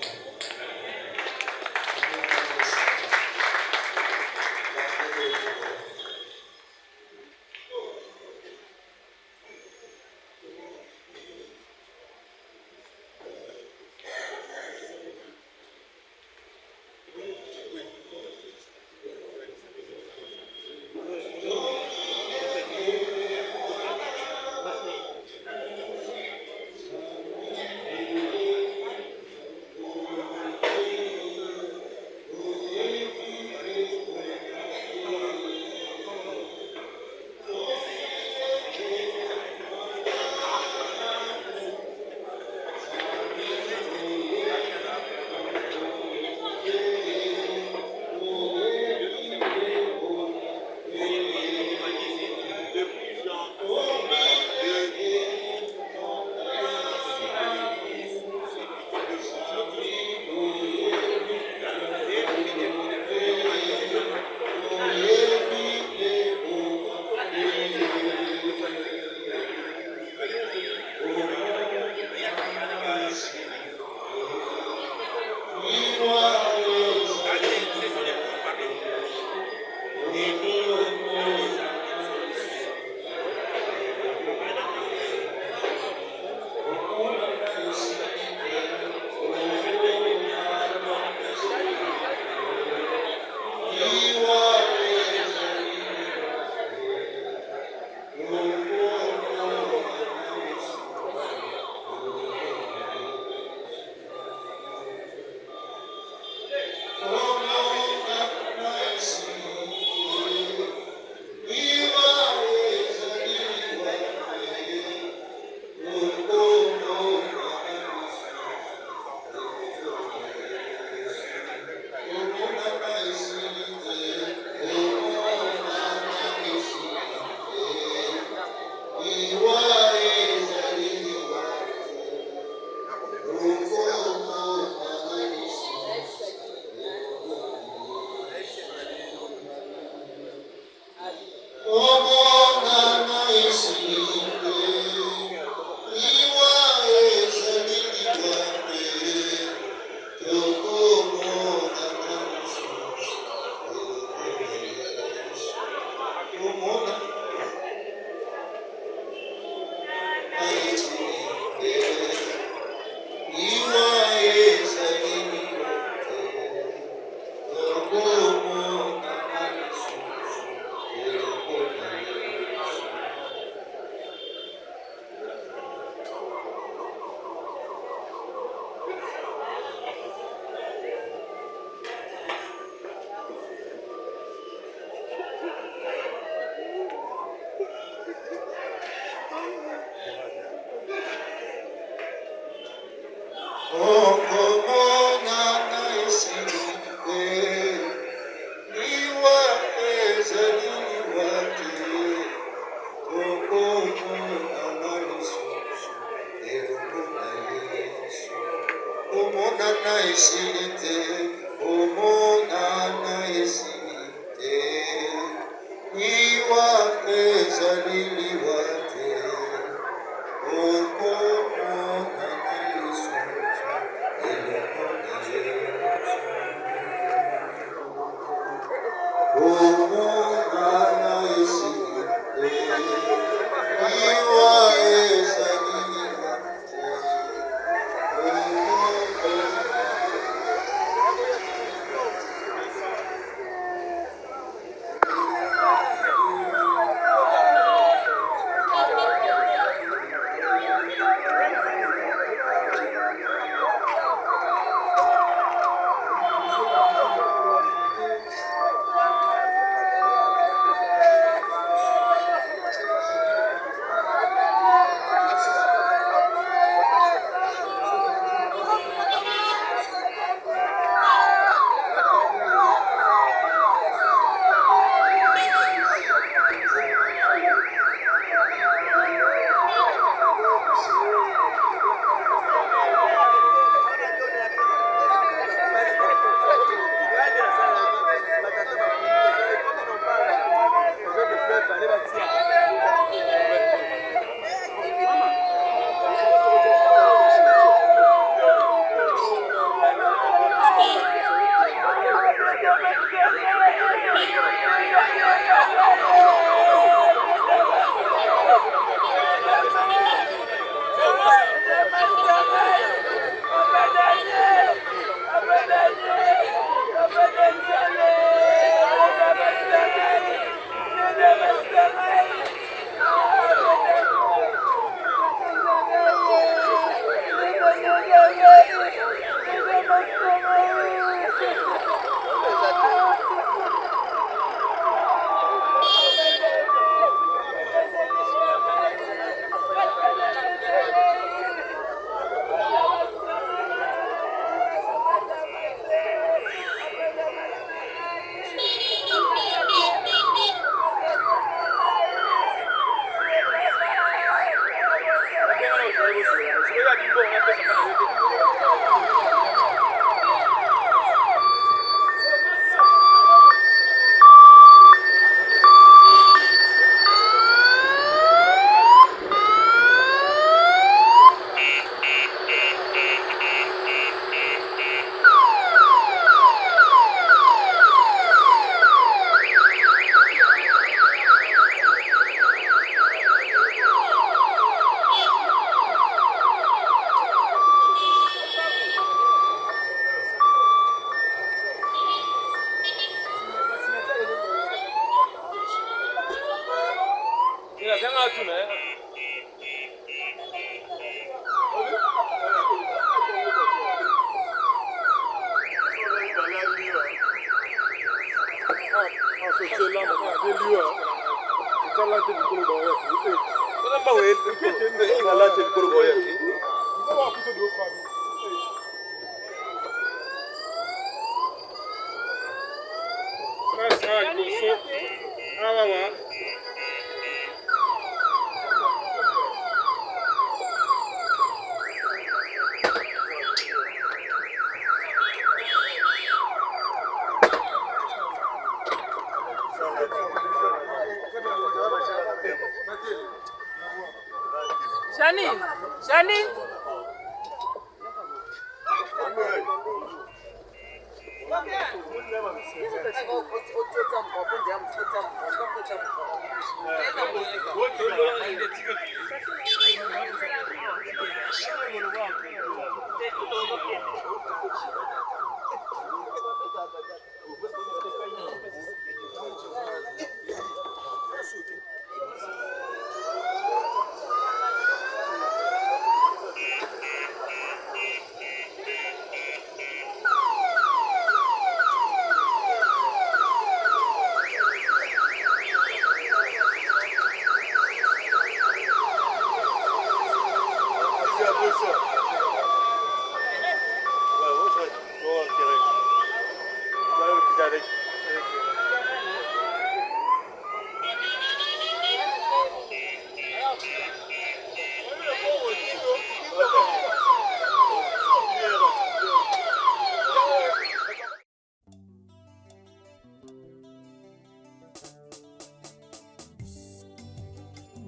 Janine, Janine.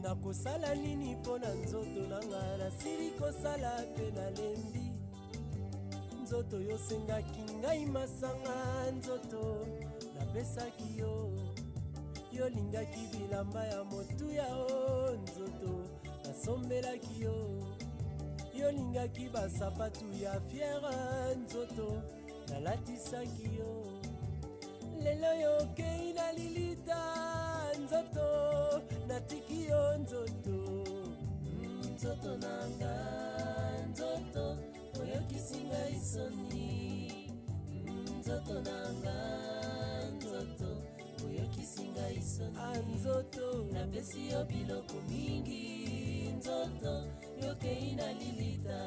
nakosala nini mpo na nzoto nanga nasili kosala mpe nalembi nzoto yosengaki ngai masanga nzoto napesaki yo yolingaki bilamba ya motuya o nzoto nasombelaki yo yolingaki basapatu ya fiere nzoto nalatisaki yo lelo yokei na lilita nzoto natiki yo nzoto nzoto nanga nzoto oyokisi ngai soni nzoto nanga nzoto oyokisi ngai soni nzoto napesi yo biloko mingi nzoto yokei na lilita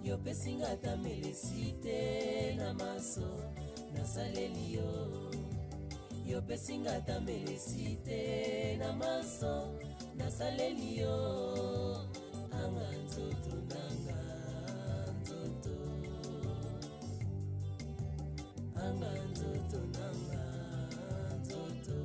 yopesi nga ata melesi te na maso nasaleli yo yopesi nga ata melesi te na maso nasaleli yo anga nzoto nanga nzoto anga nzoto nanga nzoto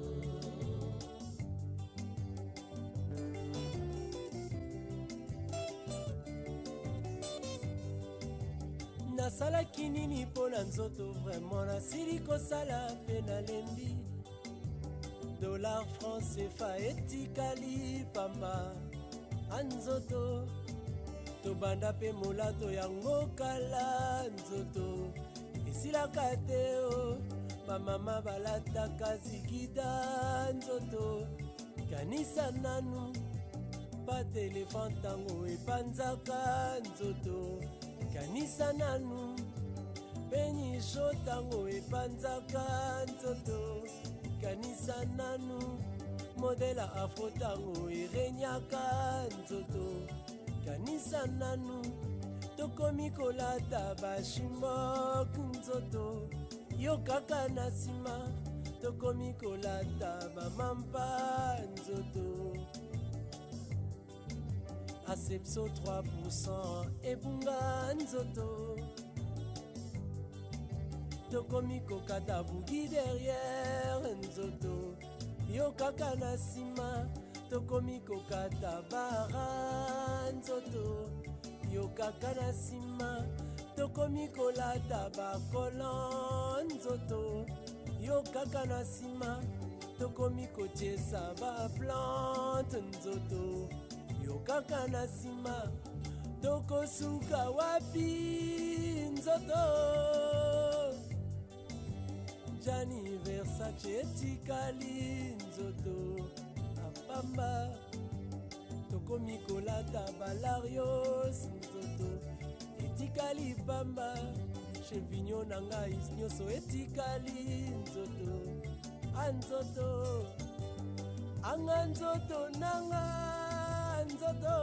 nasalaki nini mpo na nzoto vraiment nasili kosala mpe nalembi dollar franc CFA etikali pamba anzoto tobanda mpe molato yango kala nzoto esilaka te o bamama balataka zikida nzoto kanisa nanu pa telefone ntango epanzaka nzoto kanisa nanu penyisho ntango epanzaka nzoto kanisa nanu modela afro ntango erenyaka nzoto kanisa nanu tokomi kolata bashimok nzoto yo kaka na nsima tokomi kolata bamampa nzoto Acepso 3% ebunga nzoto tokomi kokata bugi derrière nzoto yo kaka na nsima tokomi kokata bara nzoto yo kaka na nsima tokomi kolata bakolon nzoto yo kaka na nsima tokomi kotiesa baplante nzoto yo kaka na nsima tokosuka wapi nzoto Gianni Versace etikali nzoto apamba tokomi kolata balarios nzoto etikali pamba chevinyo na ngai nyonso etikali nzoto anzoto anga nzoto nanga nzoto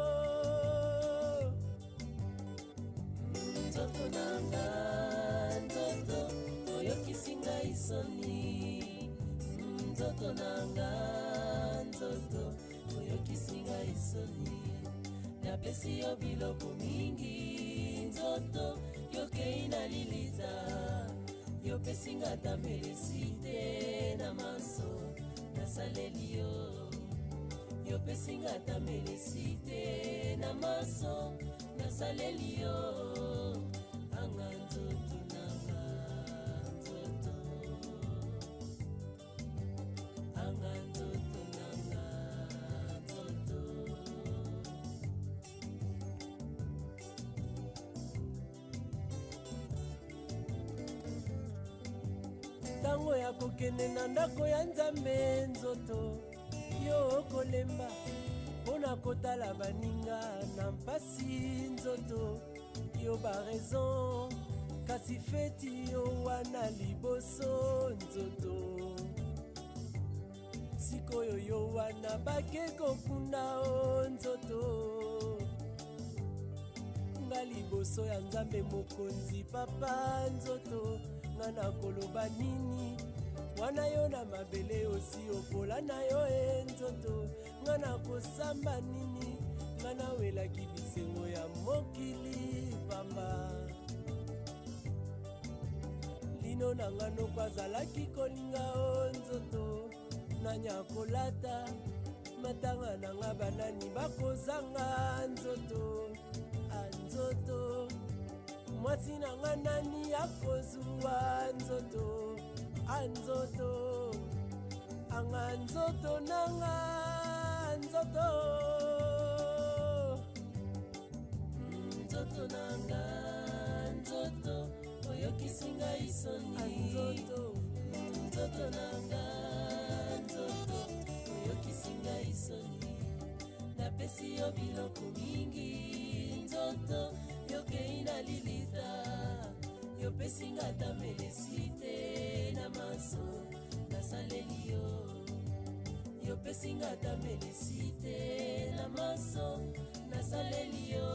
nzoto nanga nzoto oyokisi ngai soni nzoto nanga nzoto oyokisi ngai soni napesi yo biloko mingi nzoto yokei na lilita yopesi nga ata melesi te na maso nasaleli yo yopesi nga ata melesi te na maso nasaleli yo anga nzoto nanga nzoto anga nzoto nanga nzoto ntango ya kokende na ndako ya nzambe nzoto yo okolemba mpona kotala baninga na mpasi nzoto yo baraison kasi feti yo wana liboso nzoto sikoyo yo wana bake kokunda o nzoto nga liboso ya nzambe mokonzi papa nzoto nga nakoloba nini wana yo na mabele osi opola na yo nzoto nga nakosamba nini nga nawelaki bisengo ya mokili pamba lino na nga noko azalaki kolinga o nzoto nanya kolata matanga nanga banani bakozanga nzoto anzoto mwasi nanga nani akozwa nzoto anzoto anga nzoto nanga nzoto nzoto nanga nzoto oyokisinga isoni nzoto nzoto nanga nzoto oyokisinga isoni napesi yo biloko mingi nzoto yokei na lilita yopesinga tamelesi te na maso nasaleli yo yopesinga tamelesi te na maso nasaleli yo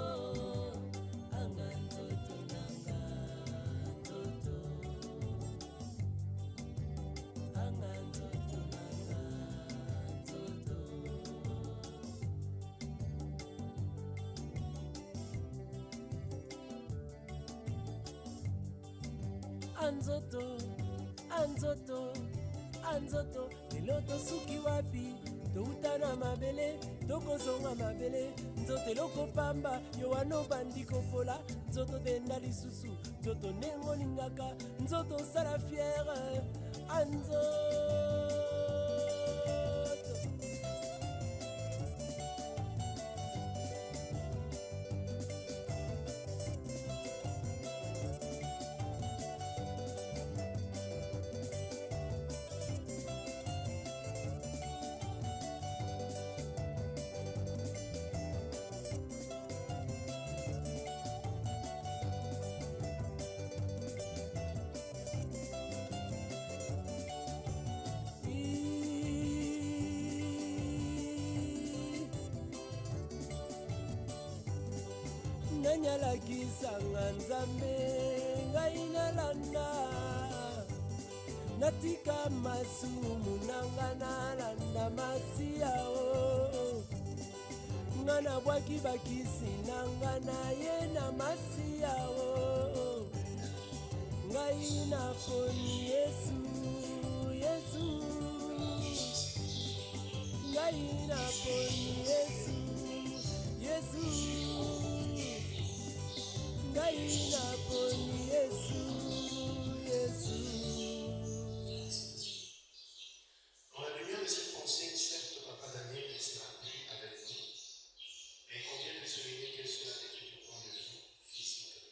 anga nzoto nanga nzoto anga nzoto nanga nzoto anzoto anzoto anzoto lelo tosuki wapi touta na mabele tokozonga mabele nzoto eloko pamba yo wana obandi kopola nzoto tenda lisusu nzoto ndenge olingaka nzoto osala fiere anzoto nanyalakisanga nzambe ngai nalanda natika masumu nanga nalanda masiyao nga nabwaki bakisi nanga naye na masiyao ngai naponi yesu yesu ngai naponi yesu yesu ngai naponi yesu yesu. Dans la lumière de cette pensée, certes, papa Daniel ne sera plus avec nous, mais il convient de souligner que cela était du point de vue physique.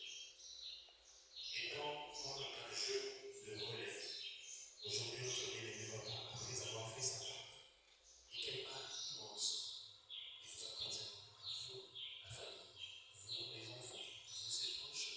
Étant comme un jeu de relais, aujourd'hui notre bien-aimé papa, après avoir fait sa part, et quel acte immense il vous a présenté, vous, la famille, vous, les enfants, vous, ses proches,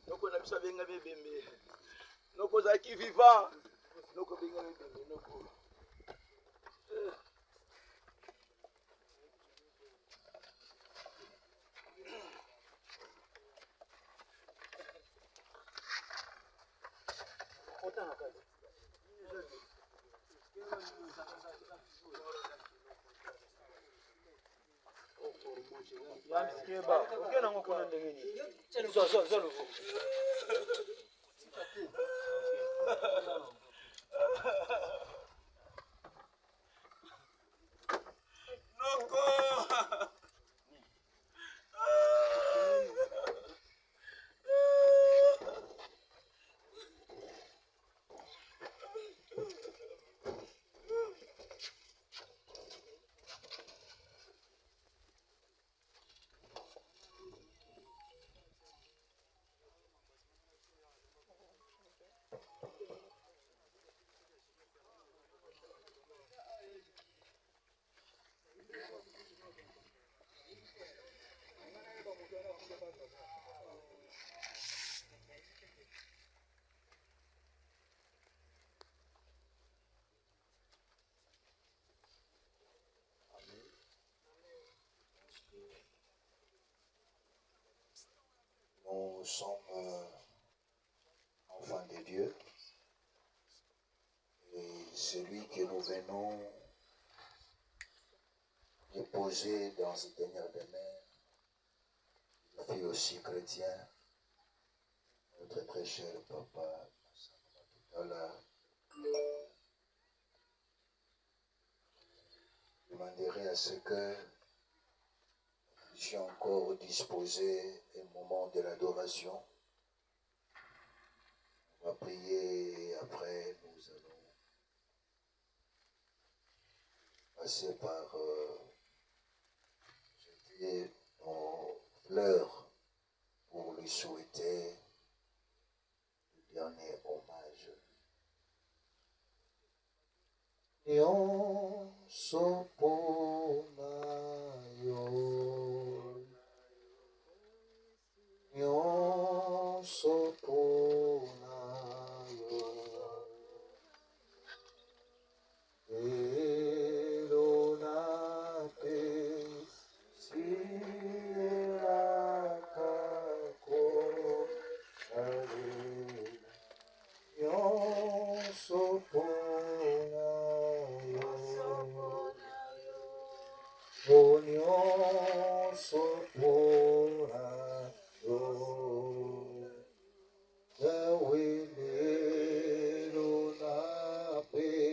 Noko na biso benga bebembe. Noko zaki vivant. Noko benga bebembe noko. Nous sommes enfants de Dieu et celui que nous venons déposer dans ce Seigneur de mer, il fut aussi chrétien, notre très cher papa, tout à l'heure. Je demanderai à ce que nous puissions encore disposer un moment de l'adoration. On va prier et après nous allons passer par jeter nos fleurs pour lui souhaiter le dernier hommage. Nyonso mpona yo, nyonso mpona yo, lelo napesielaka kosalela, nyonso mpona oh nyonso mpona yo, Yawe lelo napesielaka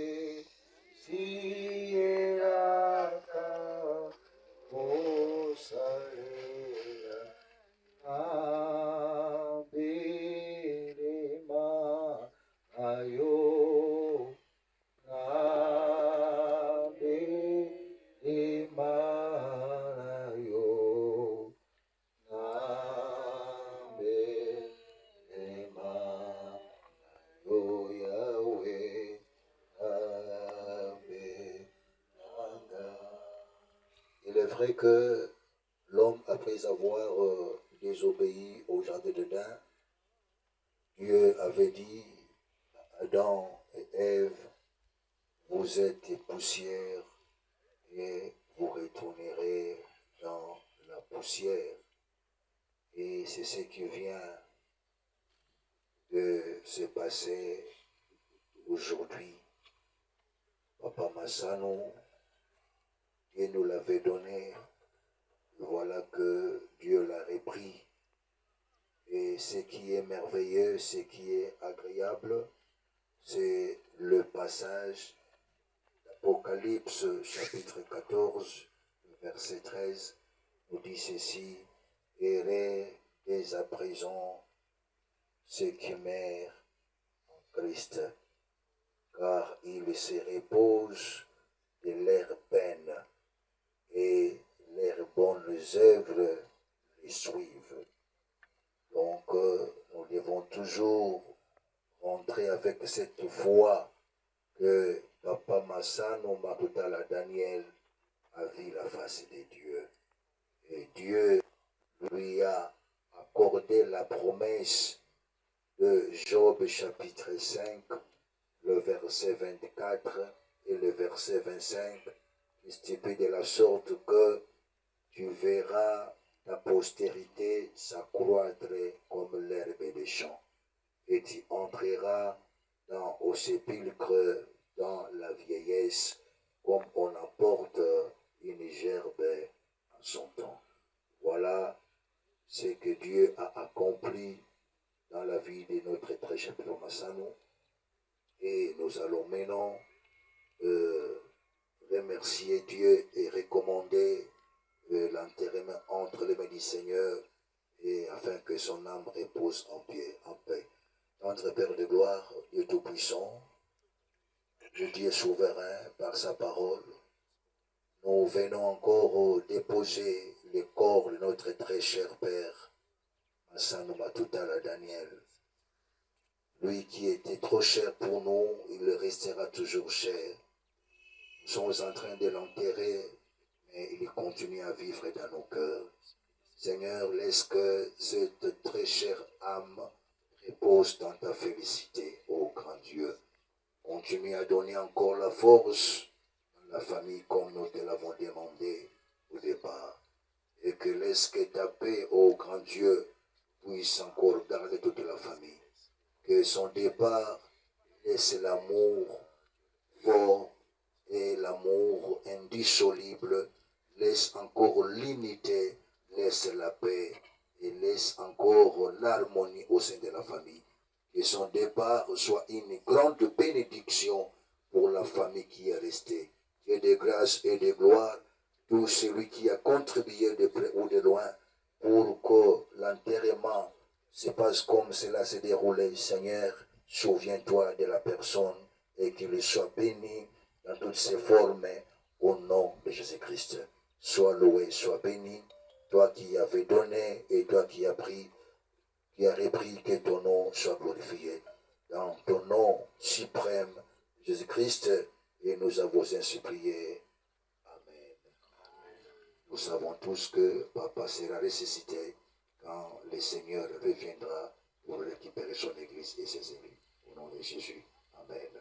vrai que l'homme, après avoir désobéi au jardin d'Éden, Dieu avait dit à Adam et Ève, vous êtes des poussières et vous retournerez dans la poussière. Et c'est ce qui vient de se passer aujourd'hui. Papa Massano, Dieu nous l'avait donné, voilà que Dieu l'a repris. Et ce qui est merveilleux, ce qui est agréable, c'est le passage d'Apocalypse chapitre 14, verset 13, nous dit ceci, errez dès à présent ceux qui meurent en Christ, car ils se reposent de leurs peines et leurs bonnes œuvres les suivent. Donc, nous devons toujours rentrer avec cette foi que Papa Massano Makutala Daniel a vu la face de Dieu. Et Dieu lui a accordé la promesse de Job chapitre 5, le verset 24 et le verset 25, qui stipule de la sorte que tu verras ta postérité s'accroître comme l'herbe des champs, et tu entreras au sépulcre dans la vieillesse, comme on emporte une gerbe en son temps. Voilà ce que Dieu a accompli dans la vie de notre très cher Père Massano. Et nous allons maintenant remercier Dieu et recommander l'enterrement entre les mains du Seigneur, et afin que son âme repose en paix. Notre Père de gloire, Dieu Tout-Puissant, Dieu souverain par sa parole, nous venons encore déposer le corps de notre très cher Père, Massano Makutala Daniel. Lui qui était trop cher pour nous, il restera toujours cher. Nous sommes en train de l'enterrer, mais il continue à vivre dans nos cœurs. Seigneur, laisse que cette très chère âme repose dans ta félicité, ô grand Dieu. Continue à donner encore la force dans la famille comme nous te l'avons demandé au départ. Et que laisse que ta paix, ô grand Dieu, puisse encore garder toute la famille. Que son départ laisse l'amour fort et l'amour indissoluble, laisse encore l'unité, laisse la paix et laisse encore l'harmonie au sein de la famille. Que son départ soit une grande bénédiction pour la famille qui est restée. Dieu de grâce et de gloire, tout celui qui a contribué de près ou de loin pour que l'enterrement se passe comme cela s'est déroulé. Seigneur, souviens-toi de la personne et qu'il soit béni dans toutes ses formes au nom de Jésus-Christ. Sois loué, sois béni, toi qui avais donné et toi qui as pris, qui as repris, que ton nom soit glorifié. Dans ton nom suprême, Jésus-Christ, et nous avons ainsi prié. Amen. Nous savons tous que Papa sera ressuscité quand le Seigneur reviendra pour récupérer son Église et ses élus. Au nom de Jésus. Amen.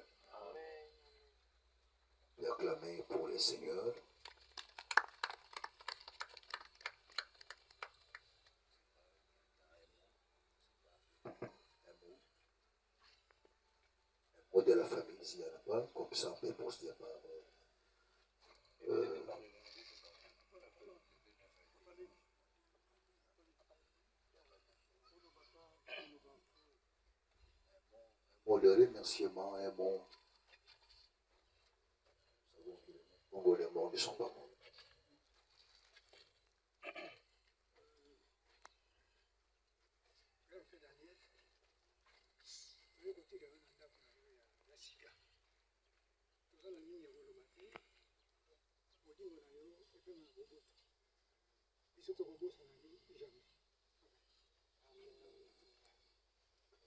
Acclamez pour le Seigneur. Un mot de la famille, s'il n'y en a pas, comme ça on peut procéder par mot de remerciement, un mot. Nous savons que les morts ne sont pas morts.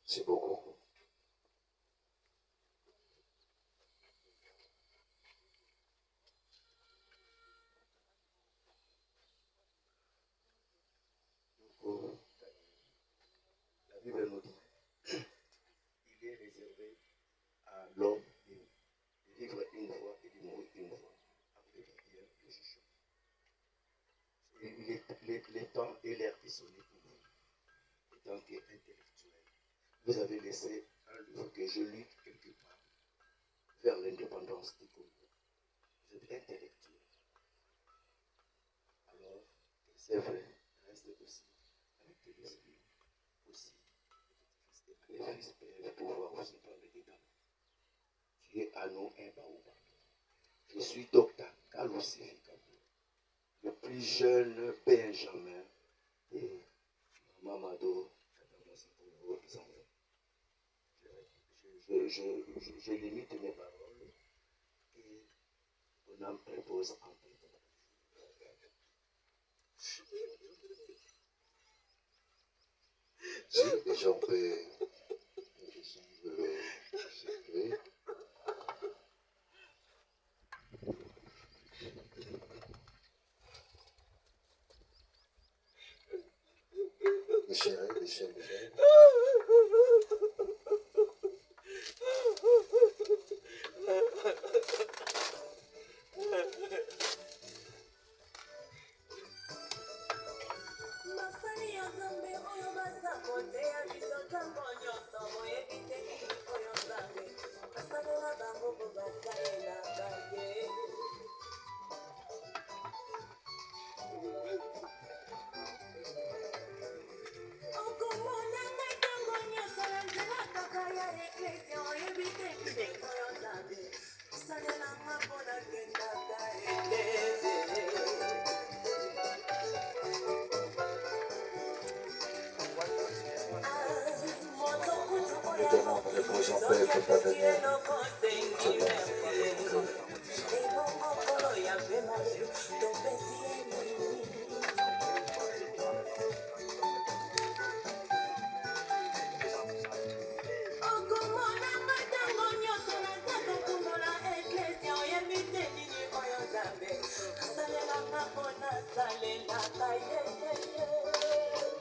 C'est beaucoup. Bible nous dit, il est réservé à l'homme de vivre une fois et de mourir une fois. Après il y a le jugement. Les temps et l'air qui sont pour vous, étant qu'intellectuel, vous avez laissé un livre que je lis quelque part vers l'indépendance du Congo. Vous êtes intellectuel. Alors, c'est vrai, reste aussi avec tes esprits aussi. Les fils peuvent pouvoir aussi prendre dedans. Tu es à nous un baobab. Je suis docteur Kaloussi, le plus jeune Benjamin et Mamadou pour vos enfants. Je limite mes paroles et mon âme repose en paix. Si les gens peuvent le secret. Déchirez.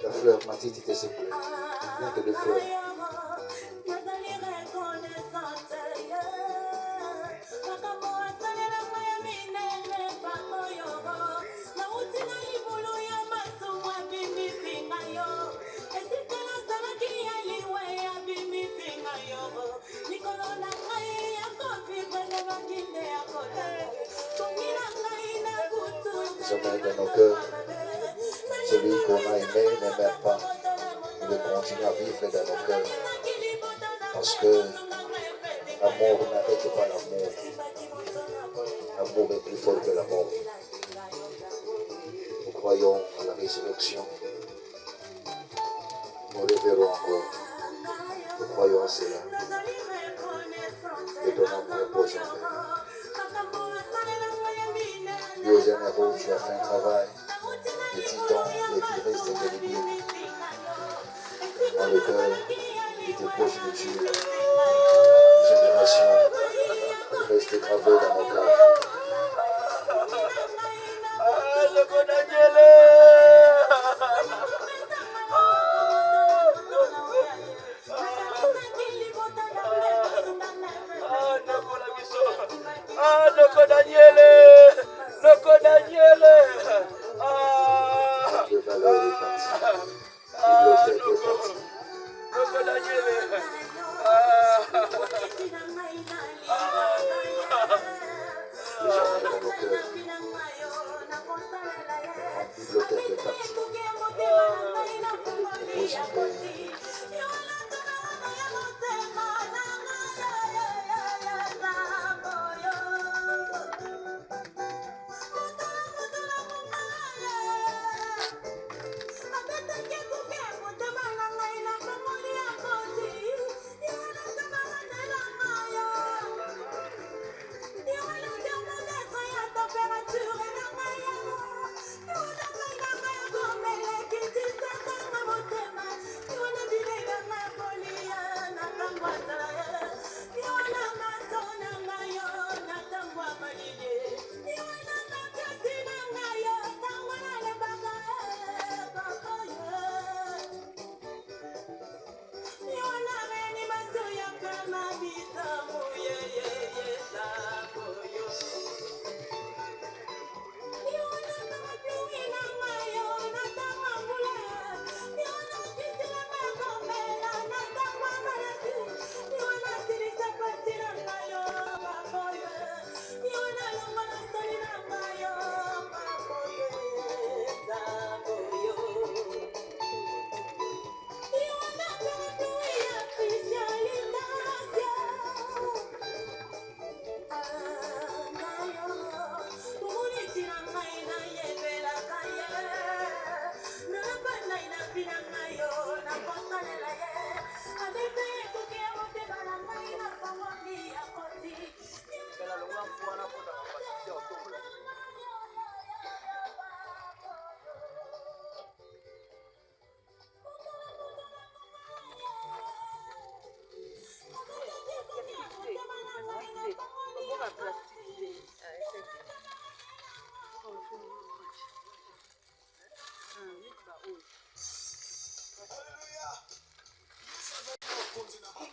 La fleur, Mathilde, t'es s'il te plaît. Rien que de fleurs. Jamais dans nos cœurs, celui qu'on a aimé ne meurt pas. Il continue à vivre dans nos cœurs. Parce que l'amour n'arrête pas l'amour. L'amour est plus fort que la mort. Nous croyons à la résurrection. Nous le verrons encore. Nous croyons à cela. Et donnons un repos en paix. Dieu généreux, tu as fait un travail de titan, et qui reste équilibré dans le cœur de tes proches de Dieu. Génération, il reste gravé dans nos cœurs.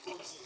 Merci.